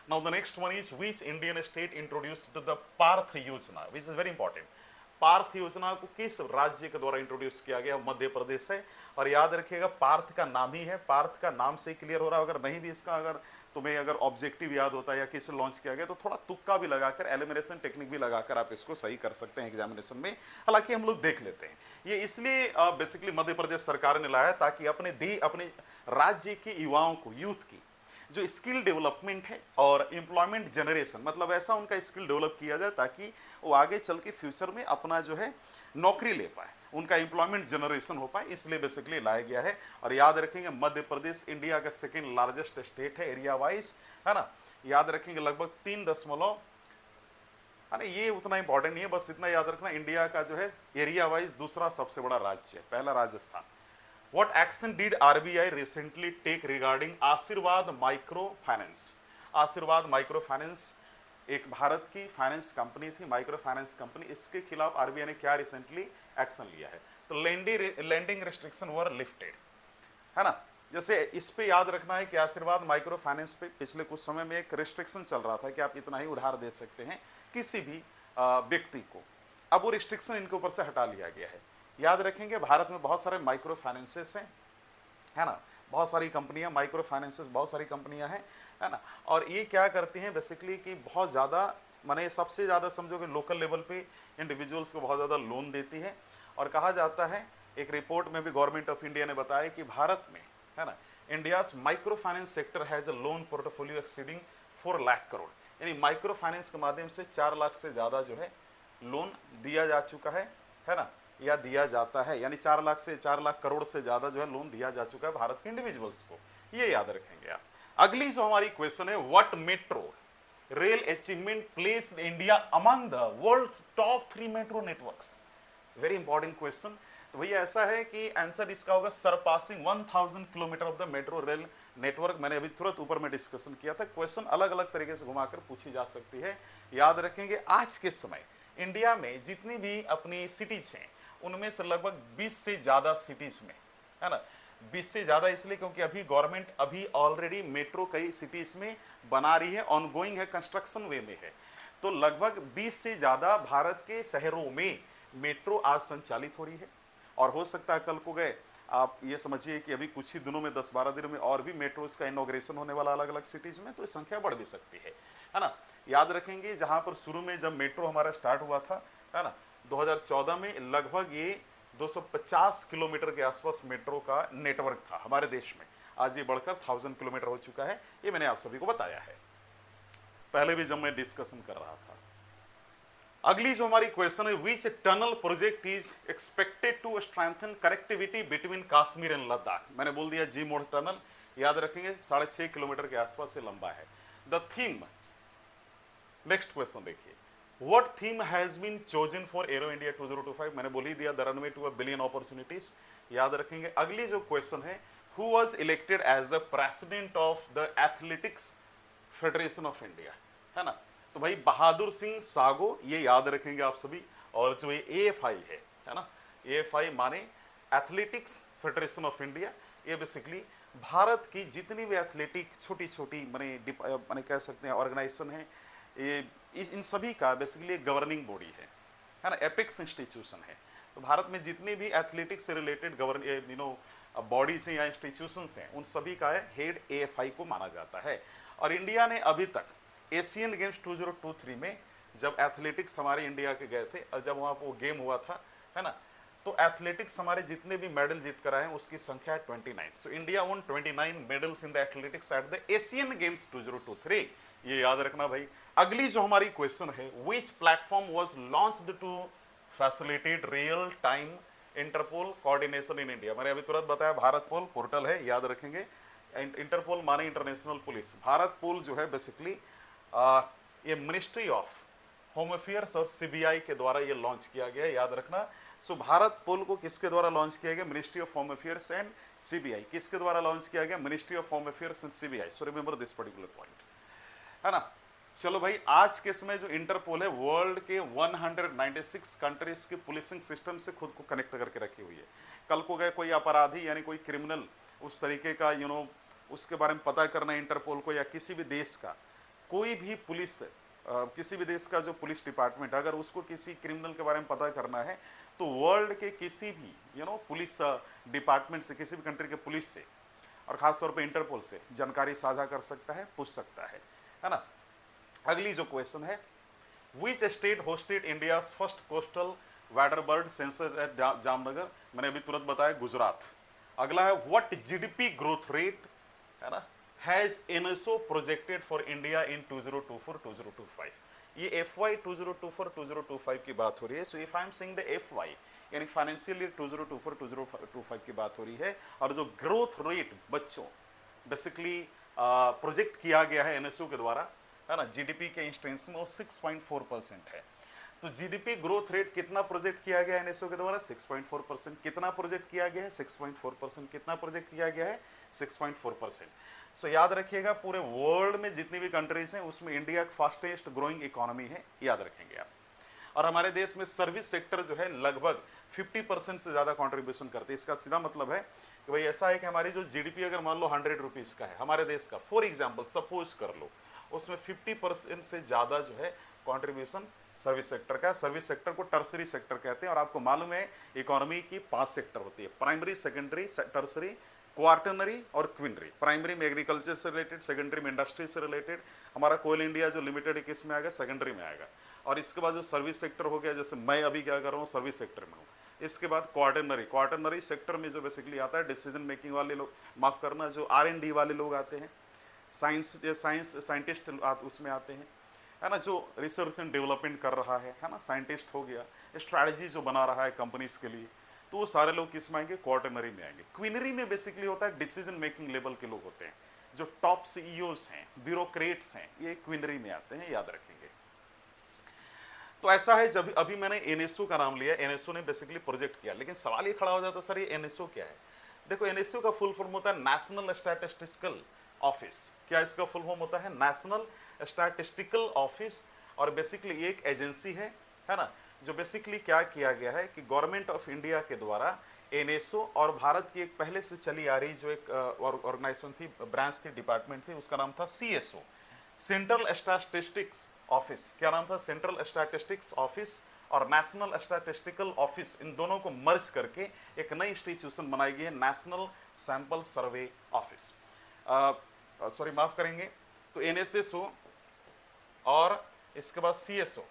Now the next one is which Indian state introduced the Parth Yojana, which is very important. Parth Yojana को किस राज्य के द्वारा इंट्रोड्यूस किया गया? मध्य प्रदेश है, और याद रखिएगा पार्थ का नाम ही है, पार्थ का नाम से ही क्लियर हो रहा है। अगर नहीं भी इसका अगर तुम्हें अगर ऑब्जेक्टिव याद होता है या किसे लॉन्च किया गया, तो थोड़ा तुक्का भी लगाकर, एलिमिनेशन टेक्निक भी लगाकर आप इसको सही कर सकते हैं एग्जामिनेशन में। हालांकि हम लोग देख लेते हैं, ये इसलिए बेसिकली मध्य प्रदेश सरकार ने लाया ताकि अपने राज्य के युवाओं को, यूथ की जो स्किल डेवलपमेंट है और एम्प्लॉयमेंट जनरेशन, मतलब ऐसा उनका स्किल डेवलप किया जाए ताकि वो आगे चल के फ्यूचर में अपना जो है नौकरी ले पाए, उनका एम्प्लॉयमेंट जनरेशन हो पाए, इसलिए बेसिकली लाया गया है। और याद रखेंगे मध्य प्रदेश इंडिया का सेकेंड लार्जेस्ट स्टेट है एरिया वाइज, है ना, याद रखेंगे लगभग 3 अरे ये उतना इंपॉर्टेंट नहीं है, बस इतना याद रखना इंडिया का जो है एरिया वाइज दूसरा सबसे बड़ा राज्य है, पहला Rajasthan. What action did RBI recently take regarding आशीर्वाद माइक्रो फाइनेंस? आशीर्वाद माइक्रो फाइनेंस एक भारत की फाइनेंस कंपनी थी, माइक्रो फाइनेंस कंपनी, इसके खिलाफ आरबीआई ने क्या रिसेंटली एक्शन लिया है? तो लेंडिंग रिस्ट्रिक्शन वर लिफ्टेड, है ना। जैसे इस पे याद रखना है कि आशीर्वाद माइक्रो फाइनेंस पे पिछले कुछ समय में एक रिस्ट्रिक्शन चल रहा था कि आप इतना ही उधार दे सकते हैं किसी भी व्यक्ति को, अब वो रिस्ट्रिक्शन इनके ऊपर से हटा लिया गया है। याद रखेंगे भारत में बहुत सारे माइक्रो फाइनेंसेस हैं, है ना, बहुत सारी कंपनियां माइक्रो फाइनेंसेस, बहुत सारी कंपनियां हैं, है ना। और ये क्या करती हैं बेसिकली कि बहुत ज़्यादा, माने सबसे ज़्यादा समझो कि लोकल लेवल पे इंडिविजुअल्स को बहुत ज़्यादा लोन देती है। और कहा जाता है, एक रिपोर्ट में भी गवर्नमेंट ऑफ इंडिया ने बताया कि भारत में, है ना, India's micro finance sector has a loan portfolio exceeding 4 lakh crore, यानी माइक्रो फाइनेंस के माध्यम से 4 लाख से ज़्यादा जो है लोन दिया जा चुका है ना, या दिया जाता है, यानी 4 लाख करोड़ से ज्यादा जो है लोन दिया जा चुका है भारत के इंडिविजुअल्स को, ये याद रखेंगे आप। अगली जो हमारी क्वेश्चन है, what metro rail achievement placed India among the world's top 3 metro networks? Very important question. तो भैया ऐसा है कि आंसर इसका होगा surpassing 1000 kilometre of the metro rail network. मैंने अभी तुरंत ऊपर में डिस्कशन किया था, क्वेश्चन अलग अलग तरीके से घुमाकर पूछी जा सकती है, याद रखेंगे। आज के समय इंडिया में जितनी भी अपनी सिटीज हैं उनमें से लगभग 20 से ज़्यादा सिटीज़ में, है ना, 20 से ज़्यादा इसलिए क्योंकि अभी गवर्नमेंट अभी ऑलरेडी मेट्रो कई सिटीज़ में बना रही है, ऑनगोइंग है, कंस्ट्रक्शन वे में है। तो लगभग 20 से ज़्यादा भारत के शहरों में मेट्रो आज संचालित हो रही है, और हो सकता है कल को गए आप ये समझिए कि अभी कुछ ही दिनों में 10-12 दिनों में और भी मेट्रोज का इनॉग्रेशन होने वाला अलग अलग सिटीज़ में, तो ये संख्या बढ़ भी सकती है ना। याद रखेंगे जहाँ पर शुरू में जब मेट्रो हमारा स्टार्ट हुआ था, है ना, 2014 में लगभग ये 250 किलोमीटर के आसपास मेट्रो का नेटवर्क था हमारे देश में। आज ये बढ़कर 1000 किलोमीटर हो चुका है, ये मैंने आप सभी को बताया है पहले भी जब मैं डिस्कशन कर रहा था। अगली जो हमारी क्वेश्चन है, which tunnel project is expected to strengthen connectivity between Kashmir and Ladakh. मैंने बोल दिया जी मोड़ टनल, याद रखेंगे 6.5 किलोमीटर के आसपास से लंबा है। द थीम, नेक्स्ट क्वेश्चन देखिए, what theme has been chosen for Aero India 2025। मैंने बोल ही दिया the runway to a billion opportunities, याद रखेंगे। अगली जो क्वेश्चन है, who was elected as the president of the athletics federation of India, है ना, तो भाई बहादुर सिंह सागो, ये याद रखेंगे आप सभी। और जो ये AFI है ना, AFI माने एथलेटिक्स फेडरेशन ऑफ इंडिया, ये बेसिकली भारत की जितनी भी एथलेटिक छोटी छोटी माने कह सकते हैं ऑर्गेनाइजेशन है, ये इन सभी का बेसिकली गवर्निंग बॉडी है ना, एपिक्स इंस्टीट्यूशन है। तो भारत में जितनी भी एथलेटिक्स से रिलेटेड बॉडीज हैं या इंस्टीट्यूशंस हैं, उन सभी का हेड AFI को माना जाता है। और इंडिया ने अभी तक एशियन गेम्स 2023 में जब एथलेटिक्स हमारे इंडिया के गए थे और जब वहाँ वो गेम हुआ था, है ना, तो एथलेटिक्स हमारे जितने भी मेडल जीत कर आए हैं उसकी संख्या है 29। So India one 29 medals in the athletics at the Asian games 2023, ये याद रखना भाई। अगली जो हमारी क्वेश्चन है, which platform was launched to facilitate real time Interpol coordination in India. मैंने अभी तुरंत बताया भारत पोल पोर्टल है, याद रखेंगे। इंटरपोल माने इंटरनेशनल पुलिस, भारत पोल जो है बेसिकली ये मिनिस्ट्री ऑफ होम अफेयर्स और CBI के द्वारा ये लॉन्च किया गया है, याद रखना। सो भारत पोल को किसके द्वारा लॉन्च किया गया? Ministry of home affairs and CBI। किसके द्वारा लॉन्च किया गया? Ministry of home affairs and CBI। So remember this particular point, है ना। चलो भाई, आज के समय जो इंटरपोल है वर्ल्ड के 196 कंट्रीज के पुलिसिंग सिस्टम से खुद को कनेक्ट करके रखी हुई है। कल को गए कोई अपराधी यानी कोई क्रिमिनल उस तरीके का उसके बारे में पता करना इंटरपोल को, या किसी भी देश का कोई भी पुलिस, किसी भी देश का जो पुलिस डिपार्टमेंट, अगर उसको किसी क्रिमिनल के बारे में पता करना है तो वर्ल्ड के किसी भी पुलिस डिपार्टमेंट से, किसी भी कंट्री के पुलिस से और खासतौर पे इंटरपोल से जानकारी साझा कर सकता है, पूछ सकता है ना। अगली जो क्वेश्चन है, which state hosted India's first coastal waterbird census at Jamnagar. मैंने अभी तुरंत बताया गुजरात। अगला है, व्हाट GDP ग्रोथ रेट, है ना, has NSO projected for India in 2024-2025। ये FY 2024-2025 की बात हो रही है। So if I am saying the FY यानी फाइनेंशियल ईयर 2024-2025 की बात हो रही है, और जो ग्रोथ रेट बच्चों बेसिकली प्रोजेक्ट किया गया है NSO के द्वारा, है ना, GDP के इंस्टेंस में वो 6.4% है। तो GDP ग्रोथ रेट कितना प्रोजेक्ट किया गया है NSO के द्वारा? 6.4%। कितना प्रोजेक्ट किया गया है? 6.4%। कितना प्रोजेक्ट किया गया है? 6.4%। सो याद रखिएगा, पूरे वर्ल्ड में जितनी भी कंट्रीज हैं उसमें इंडिया फास्टेस्ट ग्रोइंग इकोनॉमी है, याद रखेंगे आप। और हमारे देश में सर्विस सेक्टर जो है लगभग 50% से ज़्यादा कॉन्ट्रीब्यूशन करते हैं। इसका सीधा मतलब है कि भाई ऐसा है कि हमारी जो GDP अगर मान लो 100 रुपीज़ का है हमारे देश का, फॉर एग्जाम्पल सपोज कर लो, उसमें 50% से ज़्यादा जो है कॉन्ट्रीब्यूशन सर्विस सेक्टर का। सर्विस सेक्टर को टर्सरी सेक्टर कहते हैं। और आपको मालूम है इकोनॉमी की 5 सेक्टर होती है, प्राइमरी, सेकेंडरी, टर्सरी, क्वार्टनरी और क्विनरी। प्राइमरी में एग्रीकल्चर से रिलेटेड, सेकेंडरी में इंडस्ट्री से रिलेटेड, हमारा कोयल इंडिया जो लिमिटेड किस में आएगा? सेकेंडरी में आएगा। और इसके बाद जो सर्विस सेक्टर हो गया, जैसे मैं अभी क्या कर रहा हूँ सर्विस सेक्टर में हूँ। इसके बाद क्वार्टनरी सेक्टर में जो बेसिकली आता है डिसीजन मेकिंग वाले लोग, माफ़ करना, जो R&D वाले लोग आते हैं, साइंटिस्ट उसमें आते हैं, है ना, जो रिसर्च एंड डेवलपमेंट कर रहा है ना, साइंटिस्ट हो गया, स्ट्रैटेजी जो बना रहा है कंपनीज के लिए, तो वो सारे लोग किस में आएंगे? क्वार्टनरी में आएंगे। क्विनरी में बेसिकली होता है डिसीजन मेकिंग लेवल के लोग होते हैं, जो टॉप CEOs हैं, ब्यूरोक्रेट्स हैं, ये क्विनरी में आते हैं, याद रखेंगे। तो ऐसा है, जब अभी मैंने NSO का नाम लिया, NSO ने बेसिकली प्रोजेक्ट किया, लेकिन सवाल ये खड़ा हो जाता सर ये NSO क्या है? देखो, NSO का फुल फॉर्म होता है नेशनल स्टैटिस्टिकल ऑफिस। क्या इसका फुल फॉर्म होता है? National statistical office. और बेसिकली एक एजेंसी है ना, जो बेसिकली क्या किया गया है कि गवर्नमेंट ऑफ इंडिया के द्वारा एनएसओ और भारत की एक पहले से चली आ रही जो एक ऑर्गेनाइजेशन थी, ब्रांच थी, डिपार्टमेंट थी, उसका नाम था सीएसओ, सेंट्रल स्टैटिस्टिक्स ऑफिस। क्या नाम था? सेंट्रल स्टैटिस्टिक्स ऑफिस और नेशनल स्टैटिस्टिकल ऑफिस, इन दोनों को मर्ज करके एक नई इंस्टीट्यूशन बनाई गई है, national sample survey office. Sorry माफ करेंगे, तो एनएसएसओ और इसके बाद सीएसओ,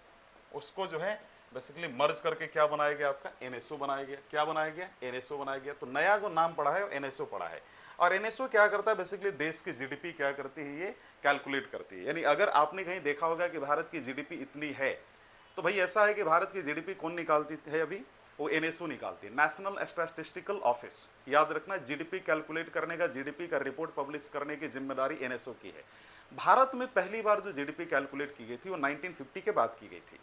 उसको जो है बेसिकली मर्ज करके क्या बनाया गया? आपका एनएसओ बनाया गया। क्या बनाया गया? एनएसओ बनाया गया। तो नया जो नाम पड़ा है वो एनएसओ पड़ा है। और एनएसओ क्या करता है? बेसिकली देश की जीडीपी क्या करती है? ये कैलकुलेट करती है। यानी अगर आपने कहीं देखा होगा कि भारत की जीडीपी इतनी है, तो भाई ऐसा है कि भारत की जीडीपी कौन निकालती है? अभी वो एनएसओ निकालती है, नेशनल स्टैटिस्टिकल ऑफिस। याद रखना, जीडीपी कैलकुलेट करने का, जीडीपी का रिपोर्ट पब्लिश करने की जिम्मेदारी एनएसओ की है। भारत में पहली बार जो जीडीपी कैलकुलेट की गई थी वो 1950 के बाद की गई थी,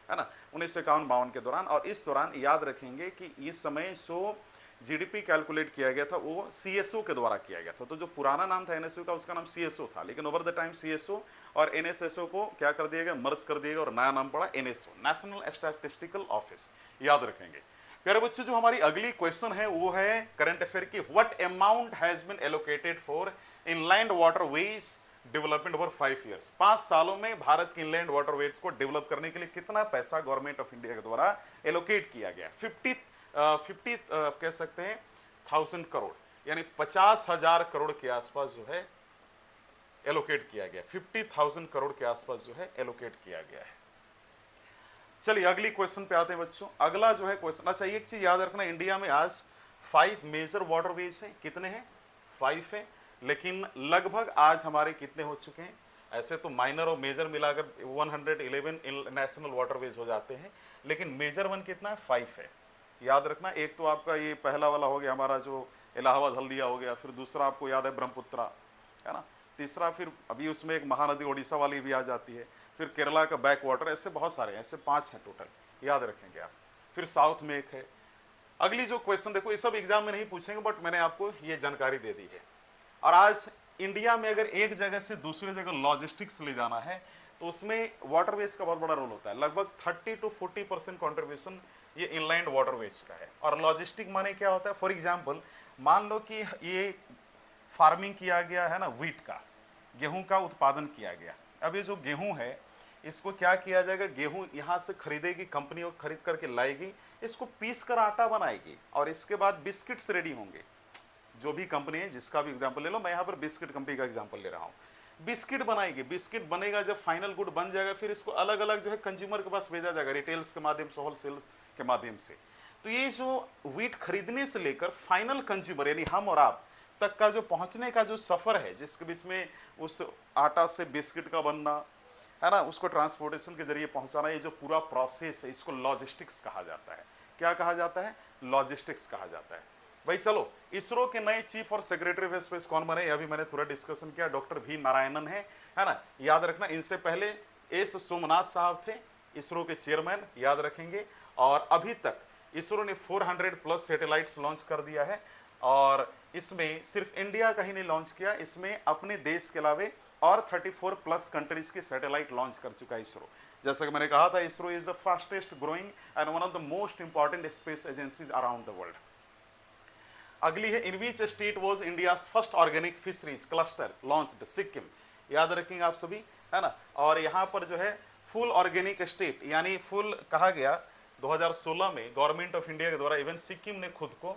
है ना, 1951-52 के दौरान। और इस दौरान याद रखेंगे कि इस समय जो जीडीपी कैलकुलेट किया गया था वो सीएसओ के द्वारा किया गया था। तो जो पुराना नाम था एनएसओ का, उसका नाम सीएसओ था, लेकिन ओवर द टाइम सीएसओ और एनएसएसओ को क्या कर दिया गया? मर्ज कर दिया गया और नया नाम पड़ा एनएसओ, नेशनल स्टैटिस्टिकल ऑफिस। याद रखेंगे। प्यारे बच्चों, जो हमारी अगली क्वेश्चन है वो है करंट अफेयर की, what amount has been allocated for inland waterways development over 5 years. 5 सालों में भारत की इनलैंड वाटरवेज को डेवलप करने के लिए कितना पैसा गवर्नमेंट ऑफ इंडिया के द्वारा एलोकेट किया गया? 50 कह सकते हैं 1000 करोड़, यानी 50,000 करोड़ के आसपास जो है एलोकेट किया गया। 50,000 करोड़ के आसपास जो है एलोकेट किया गया है। चलिए अगली क्वेश्चन पे आते हैं बच्चों। अगला जो है क्वेश्चन, अच्छा एक चीज याद रखना, इंडिया में आज 5 मेजर वाटरवेज हैं। कितने हैं? 5 है। लेकिन लगभग आज हमारे कितने हो चुके हैं? ऐसे तो माइनर और मेजर मिलाकर 111 नेशनल वाटरवेज हो जाते हैं, लेकिन मेजर वन कितना है? 5 है। याद रखना, एक तो आपका ये पहला वाला हो गया हमारा जो इलाहाबाद हल्दिया हो गया, फिर दूसरा आपको याद है ब्रह्मपुत्रा, है ना, तीसरा फिर अभी उसमें एक महानदी ओडिशा वाली भी आ जाती है, फिर केरला का बैक वाटर, ऐसे बहुत सारे हैं, ऐसे 5 हैं टोटल, याद रखेंगे आप। फिर साउथ में एक है। अगली जो क्वेश्चन देखो, ये सब एग्जाम में नहीं पूछेंगे, बट मैंने आपको ये जानकारी दे दी है। और आज इंडिया में अगर एक जगह से दूसरी जगह लॉजिस्टिक्स ले जाना है तो उसमें वाटरवेज का बहुत बड़ा रोल होता है। लगभग 30 to 40% कॉन्ट्रीब्यूशन ये इनलैंड वाटरवेज का है। और लॉजिस्टिक माने क्या होता है? फॉर एग्जाम्पल मान लो कि ये फार्मिंग किया गया है ना, व्हीट का, गेहूं का उत्पादन किया गया। अब ये जो गेहूं है इसको क्या किया जाएगा? गेहूं यहाँ से खरीदेगी कंपनी, और खरीद करके लाएगी, इसको पीस कर आटा बनाएगी और इसके बाद बिस्किट्स रेडी होंगे। जो भी कंपनी है, जिसका भी एग्जांपल ले लो, मैं यहाँ पर बिस्किट कंपनी का एग्जांपल ले रहा हूँ। बिस्किट बनाएगी, बिस्किट बनेगा, जब फाइनल गुड बन जाएगा फिर इसको अलग अलग जो है कंज्यूमर के पास भेजा जाएगा, रिटेल्स के माध्यम से, होलसेल्स के माध्यम से। तो ये जो व्हीट खरीदने से लेकर फाइनल कंज्यूमर यानी हम और आप तक का जो पहुंचने का जो सफर है, जिसके बीच में उस आटा से बिस्किट का बनना, है ना, उसको ट्रांसपोर्टेशन के जरिए पहुंचाना, ये जो पूरा प्रोसेस है इसको लॉजिस्टिक्स कहा जाता है। क्या कहा जाता है? लॉजिस्टिक्स कहा जाता है। भाई चलो, इसरो के नए चीफ और सेक्रेटरी ऑफ स्पेस कौन बने? अभी मैंने थोड़ा डिस्कशन किया, डॉक्टर वी नारायणन है ना। याद रखना, इनसे पहले एस सोमनाथ साहब थे इसरो के चेयरमैन, याद रखेंगे। और अभी तक इसरो ने 400+ सैटेलाइट्स लॉन्च कर दिया है। और इसमें सिर्फ इंडिया का ही नहीं लॉन्च किया, इसमें अपने देश के अलावे और 34+ कंट्रीज के सैटेलाइट लॉन्च कर चुका है इसरो। जैसा कि मैंने कहा था, ISRO is the fastest growing and one of the most important space agencies around the world. अगली है, in which state was India first organic fisheries cluster launched? Sikkim. याद रखेंगे आप सभी, है ना। और यहाँ पर जो है फुल ऑर्गेनिक स्टेट, यानी फुल कहा गया 2016 में गवर्नमेंट ऑफ इंडिया के द्वारा। इवन सिक्किम ने खुद को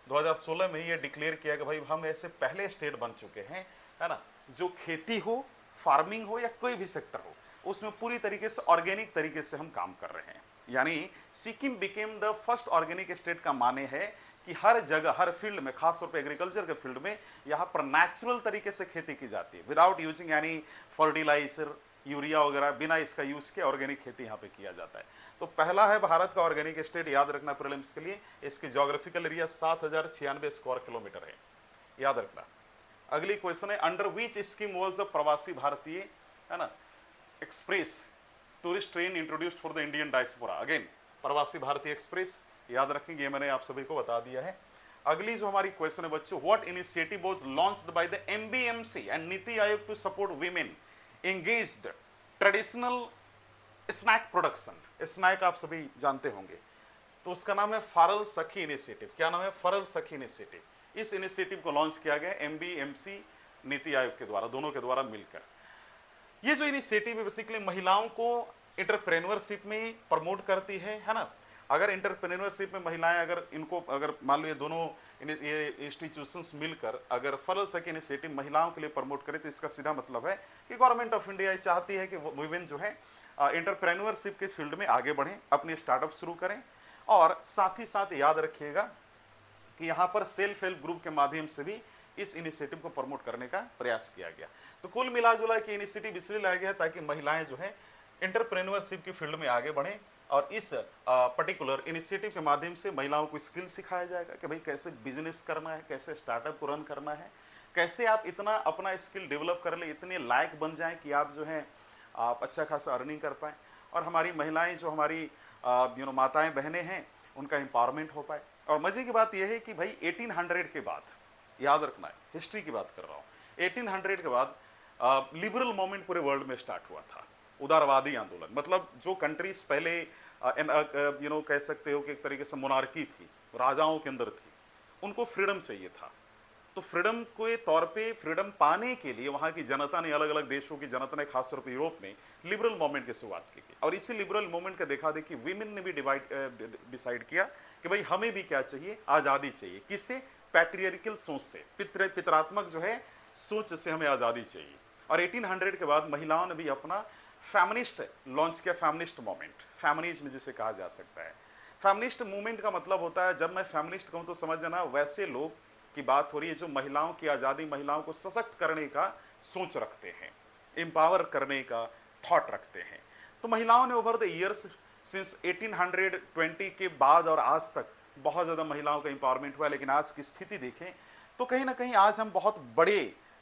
2016 में ये डिक्लेयर किया कि भाई हम ऐसे पहले स्टेट बन चुके हैं, है ना, जो खेती हो, फार्मिंग हो या कोई भी सेक्टर हो, उसमें पूरी तरीके से ऑर्गेनिक तरीके से हम काम कर रहे हैं। यानी Sikkim became the first organic state का माने है कि हर जगह, हर फील्ड में, खासतौर पे एग्रीकल्चर के फील्ड में यहाँ पर नेचुरल तरीके से खेती की जाती है, without using any fertiliser, urea वगैरह, बिना इसका यूज के ऑर्गेनिक खेती यहाँ पे किया जाता है। तो पहला है भारत का ऑर्गेनिक स्टेट, याद रखना प्रीलिम्स के लिए। इसकी जोग्राफिकल एरिया 7096 स्क्वायर किलोमीटर है, याद रखना। अगली क्वेश्चन है, under which scheme was the प्रवासी भारतीय, है ना, express tourist train introduced for the Indian diaspora? Again प्रवासी भारतीय एक्सप्रेस, याद रखेंगे, ये मैंने आप सभी को बता दिया है। अगली जो हमारी क्वेश्चन है बच्चों, what initiative was launched by the MBMC and NITI Aayog to support women engaged traditional snack production, snack आप सभी जानते होंगे, तो उसका नाम है फरल सखी इनिशिएटिव। क्या नाम है? फरल सखी इनिशिएटिव। इस इनिशिएटिव को लॉन्च किया गया एमबीएमसी नीति आयोग के द्वारा, दोनों के द्वारा मिलकर। ये जो इनिशिएटिव है बेसिकली महिलाओं को एंटरप्रेन्योरशिप में प्रमोट करती है ना। अगर एंटरप्रेन्योरशिप में महिलाएं अगर इनको अगर मान लो ये दोनों ये इंस्टीट्यूशंस मिलकर अगर फरल सखी इनिशिएटिव महिलाओं के लिए प्रमोट करें, तो इसका सीधा मतलब है कि गवर्नमेंट ऑफ इंडिया चाहती है कि वुमेन जो है एंटरप्रेन्योरशिप के फील्ड में आगे बढ़ें, अपने स्टार्टअप शुरू करें। और साथ ही साथ याद रखिएगा कि यहाँ पर सेल्फ हेल्प ग्रुप के माध्यम से भी इस इनिशिएटिव को प्रमोट करने का प्रयास किया गया। तो कुल मिलाजुला के इनिशिएटिव इसलिए लाया गया ताकि महिलाएं जो है एंटरप्रेन्योरशिप की फील्ड में आगे बढ़ें, और इस पर्टिकुलर इनिशिएटिव के माध्यम से महिलाओं को स्किल सिखाया जाएगा कि भाई कैसे बिजनेस करना है, कैसे स्टार्टअप को रन करना है, कैसे आप इतना अपना स्किल डेवलप कर ले, इतने लायक बन जाएं कि आप जो है आप अच्छा खासा अर्निंग कर पाएँ, और हमारी महिलाएं जो हमारी माताएं बहनें हैं उनका एम्पावरमेंट हो पाए। और मजे की बात यह है कि भाई 1800 के बाद, याद रखना है हिस्ट्री की बात कर रहा हूँ, 1800 के बाद लिबरल मूवमेंट पूरे वर्ल्ड में स्टार्ट हुआ था, उदारवादी आंदोलन। मतलब जो कंट्रीज पहले कह सकते हो कि एक तरीके से मोनार्की थी, राजाओं के अंदर थी, उनको फ्रीडम चाहिए था। तो फ्रीडम के तौर पे फ्रीडम पाने के लिए वहाँ की जनता ने, अलग अलग देशों की जनता ने, खासतौर पर यूरोप में लिबरल मूवमेंट की शुरुआत की। और इसी लिबरल मूवमेंट का देखा देखी वीमेन ने भी डिसाइड किया कि भाई हमें भी क्या चाहिए, आज़ादी चाहिए। किससे? पैट्रियर्कल सोच से, पितरात्मक जो है सोच से हमें आज़ादी चाहिए। और 1800 के बाद महिलाओं ने भी अपना फेमिनिस्ट लॉन्च किया, फेमिनिस्ट मूवमेंट, फेमिनिज्म जिसे कहा जा सकता है। फेमिनिस्ट मूवमेंट का मतलब होता है, जब मैं फेमिनिस्ट कहूँ तो समझ जाना वैसे लोग की बात हो रही है जो महिलाओं की आज़ादी, महिलाओं को सशक्त करने का सोच रखते हैं, एम्पावर करने का थॉट रखते हैं। तो महिलाओं ने ओवर द ईयर्स सिंस 1820 के बाद और आज तक बहुत ज़्यादा महिलाओं का एम्पावरमेंट हुआ। लेकिन आज की स्थिति देखें तो कहीं ना कहीं आज हम बहुत बड़े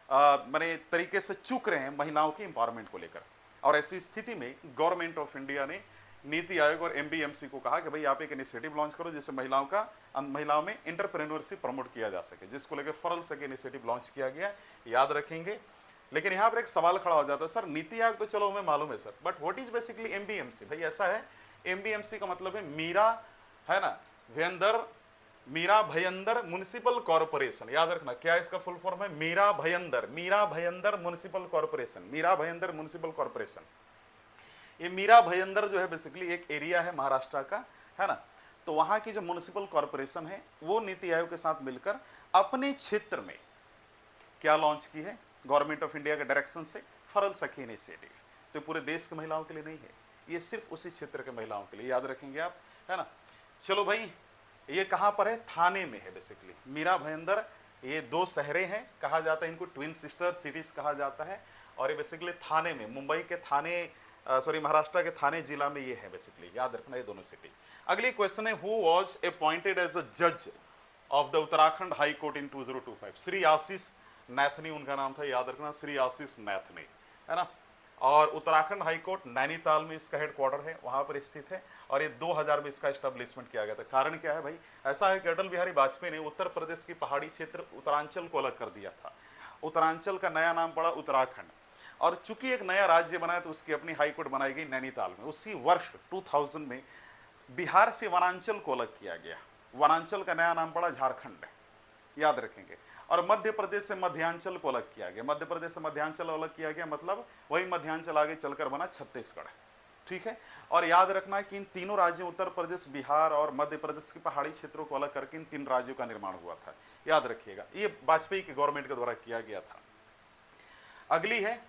बड़े तरीके से चूक रहे हैं महिलाओं की एम्पावरमेंट को लेकर। और ऐसी स्थिति में गवर्नमेंट ऑफ इंडिया ने नीति आयोग और एमबीएमसी को कहा कि भाई आप एक इनिशिएटिव लॉन्च करो जिससे महिलाओं में एंटरप्रेन्योरशिप प्रमोट किया जा सके, जिसको लेकर फरल सके इनिशिएटिव लॉन्च किया गया, याद रखेंगे। लेकिन यहाँ पर एक सवाल खड़ा हो जाता है, सर नीति आयोग तो चलो हमें मालूम है sir, but what is basically MBMC? भाई ऐसा है, एमबीएमसी का मतलब है मीरा, है ना, मीरा भयंदर म्युनिसिपल कॉर्पोरेशन। याद रखना क्या इसका फुल फॉर्म है, Mira Bhayandar municipal corporation, Mira Bhayandar municipal corporation. ये मीरा भयंदर जो है बेसिकली एक एरिया है महाराष्ट्र का, है ना। तो वहाँ की जो म्युनिसिपल कॉर्पोरेशन है वो नीति आयोग के साथ मिलकर अपने क्षेत्र में क्या लॉन्च की है, गवर्नमेंट ऑफ इंडिया के डायरेक्शन से, फरल सखी इनिशिएटिव। तो पूरे देश के महिलाओं के लिए नहीं है, ये सिर्फ उसी क्षेत्र के महिलाओं के लिए, याद रखेंगे आप, है ना। चलो भाई, ये कहाँ पर है? थाने में है बेसिकली। मीरा भयंदर, ये दो शहरें हैं, कहा जाता है इनको ट्विन सिस्टर सिटीज कहा जाता है। और ये बेसिकली थाने में, मुंबई के थाने, महाराष्ट्र के थाने जिला में ये है बेसिकली, याद रखना ये दोनों सिटीज। अगली क्वेश्चन है, who was appointed as a जज of the Uttarakhand high court in 2025? Shri Ashish Naithani उनका नाम था, याद रखना, श्री आशीष नैथनी, है ना। और उत्तराखंड हाई कोर्ट नैनीताल में इसका हेडक्वार्टर है, वहाँ पर स्थित है। और ये 2000 में इसका एस्टेब्लिशमेंट किया गया था। कारण क्या है भाई? ऐसा है कि अटल बिहारी वाजपेयी ने उत्तर प्रदेश की पहाड़ी क्षेत्र उत्तरांचल को अलग कर दिया था। उत्तरांचल का नया नाम पड़ा उत्तराखंड। और चूंकि एक नया राज्य बना तो उसकी अपनी हाई कोर्ट बनाई गई नैनीताल में। उसी वर्ष 2000 में बिहार से वनांचल को अलग किया गया, वनांचल का नया नाम पड़ा झारखंड, याद रखेंगे। और मध्य प्रदेश से मध्यांचल को अलग किया गया, मध्य प्रदेश से मध्यांचल अलग किया गया, मतलब वही मध्यांचल आगे चलकर बना छत्तीसगढ़, ठीक है। और याद रखना कि इन तीनों राज्यों, उत्तर प्रदेश, बिहार और मध्य प्रदेश के पहाड़ी क्षेत्रों को अलग करके इन 3 राज्यों का निर्माण हुआ था, याद रखिएगा। ये वाजपेयी की गवर्नमेंट के द्वारा किया गया था। अगली है,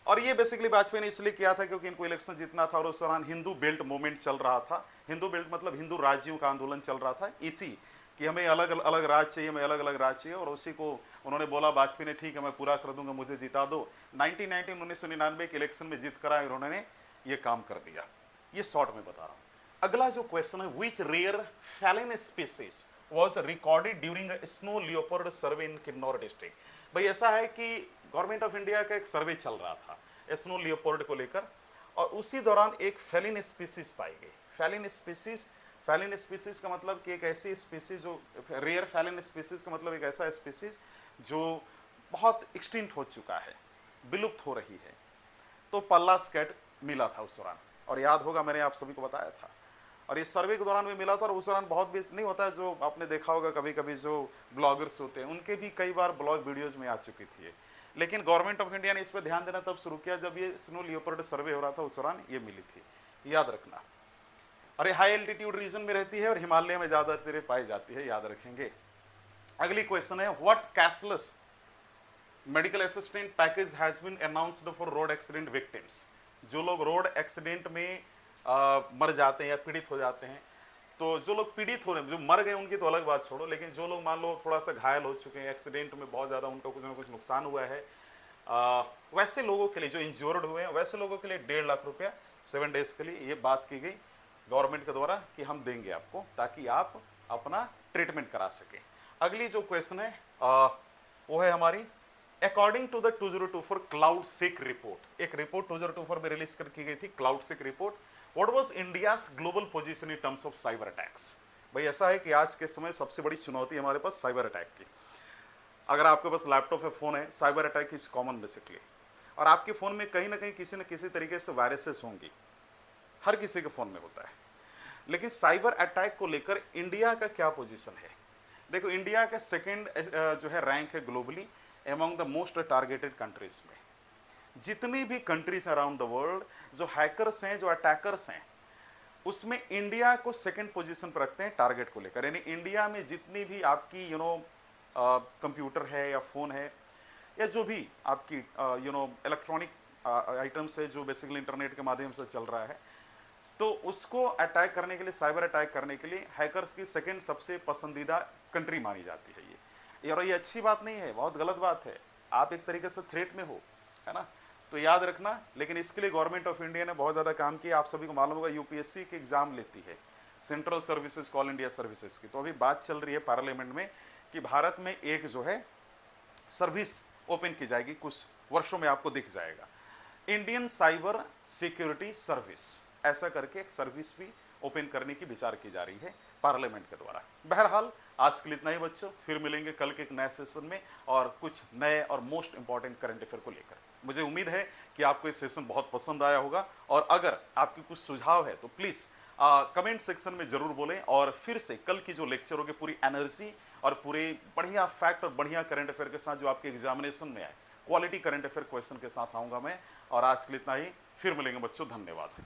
और ये बेसिकली वाजपेयी ने इसलिए किया था क्योंकि इनको इलेक्शन जीतना था और उस दौरान हिंदू बेल्ट मूवमेंट चल रहा था। हिंदू बेल्ट मतलब हिंदू राज्यों का आंदोलन चल रहा था, इसी कि हमें अलग अलग राज्य चाहिए, हमें अलग अलग राज्य चाहिए। और उसी को उन्होंने बोला, वाजपेयी ने, ठीक है मैं पूरा कर दूंगा, मुझे जिता दो। 1999 के इलेक्शन में जीत कर आए, उन्होंने ये काम कर दिया। ये शॉर्ट में बता रहा हूँ। अगला जो क्वेश्चन है, which rare feline species was recorded during a snow leopard survey in Kinnaur district? भाई ऐसा है कि गवर्नमेंट ऑफ इंडिया का एक सर्वे चल रहा था स्नो लियोपर्ड को लेकर, और उसी दौरान एक फैलिन स्पीसीज पाई गई। फैलिन स्पीसीज का मतलब कि एक ऐसी स्पीसीज जो रेयर, फैलिन स्पीसीज का मतलब एक ऐसा स्पीसीज जो बहुत एक्सटिंक्ट हो चुका है, विलुप्त हो रही है। तो पल्लास कैट मिला था उस दौरान, और याद होगा मैंने आप सभी को बताया था, और ये सर्वे के दौरान भी मिला था। और उस दौरान बहुत भी नहीं होता है, जो आपने देखा होगा कभी कभी जो ब्लॉगर्स होते हैं उनके भी कई बार ब्लॉग वीडियोज़ में आ चुकी थी ये। लेकिन गवर्नमेंट ऑफ इंडिया ने इस पर ध्यान देना तब शुरू किया जब ये स्नो लियोपर्ड सर्वे हो रहा था, उस दौरान ये मिली थी, याद रखना। और ये हाई एल्टीट्यूड रीजन में रहती है और हिमालय में ज़्यादातर पाई जाती है, याद रखेंगे। अगली क्वेश्चन है, what cashless medical assistant package has been announced for road accident victims. जो लोग रोड एक्सीडेंट में मर जाते हैं या पीड़ित हो जाते हैं, तो जो लोग पीड़ित हो रहे हैं, जो मर गए उनकी तो अलग बात छोड़ो, लेकिन जो लोग मान लो थोड़ा सा घायल हो चुके हैं, एक्सीडेंट में बहुत ज़्यादा उनका कुछ ना कुछ नुकसान हुआ है, वैसे लोगों के लिए, जो इंज्योर्ड हुए हैं वैसे लोगों के लिए 1.5 लाख रुपया 7 डेज के लिए ये बात की गई गवर्नमेंट के द्वारा कि हम देंगे आपको, ताकि आप अपना ट्रीटमेंट करा सकें। अगली जो क्वेश्चन है वो है हमारी, according to the 2024 CloudSEK report, एक रिपोर्ट 2024 में रिलीज कर की गई थी, CloudSEK report. What was India's global position in terms of cyber attacks. भाई ऐसा है कि आज के समय सबसे बड़ी चुनौती हमारे पास साइबर अटैक की। अगर आपके पास लैपटॉप या फोन है, cyber attack is common basically, और आपके फ़ोन में कहीं ना कहीं किसी न किसी तरीके से वायरसेस होंगी, हर किसी के फ़ोन में होता है। लेकिन साइबर अटैक को लेकर इंडिया का क्या पोजीशन है? देखो, इंडिया का सेकंड जो है रैंक है globally among the most targeted countries में। जितनी भी कंट्रीज अराउंड द वर्ल्ड जो हैकर्स हैं, जो अटैकर्स हैं, उसमें इंडिया को सेकंड पोजीशन पर रखते हैं टारगेट को लेकर। यानी इंडिया में जितनी भी आपकी कंप्यूटर है या फ़ोन है या जो भी आपकी इलेक्ट्रॉनिक आइटम्स है जो बेसिकली इंटरनेट के माध्यम से चल रहा है, तो उसको अटैक करने के लिए, साइबर अटैक करने के लिए हैकर्स की सेकंड सबसे पसंदीदा कंट्री मानी जाती है ये। और ये अच्छी बात नहीं है, बहुत गलत बात है। आप एक तरीके से थ्रेट में हो, है ना, तो याद रखना। लेकिन इसके लिए गवर्नमेंट ऑफ इंडिया ने बहुत ज़्यादा काम किया। आप सभी को मालूम होगा यूपीएससी की एग्ज़ाम लेती है, central services all India services की। तो अभी बात चल रही है पार्लियामेंट में कि भारत में एक जो है सर्विस ओपन की जाएगी, कुछ वर्षों में आपको दिख जाएगा, इंडियन साइबर सिक्योरिटी सर्विस, ऐसा करके एक सर्विस भी ओपन करने की विचार की जा रही है पार्लियामेंट के द्वारा। बहरहाल आज के लिए इतना ही बच्चों, फिर मिलेंगे कल के एक नए सेशन में और कुछ नए और मोस्ट इंपॉर्टेंट करंट अफेयर को लेकर। मुझे उम्मीद है कि आपको ये सेशन बहुत पसंद आया होगा, और अगर आपके कुछ सुझाव है तो प्लीज़ कमेंट सेक्शन में जरूर बोलें। और फिर से कल की जो लेक्चर होगी पूरी एनर्जी और पूरे बढ़िया फैक्ट और बढ़िया करंट अफेयर के साथ जो आपके एग्जामिनेशन में आए, क्वालिटी करंट अफेयर क्वेश्चन के साथ आऊँगा मैं। और आज के लिए इतना ही, फिर मिलेंगे बच्चों, धन्यवाद।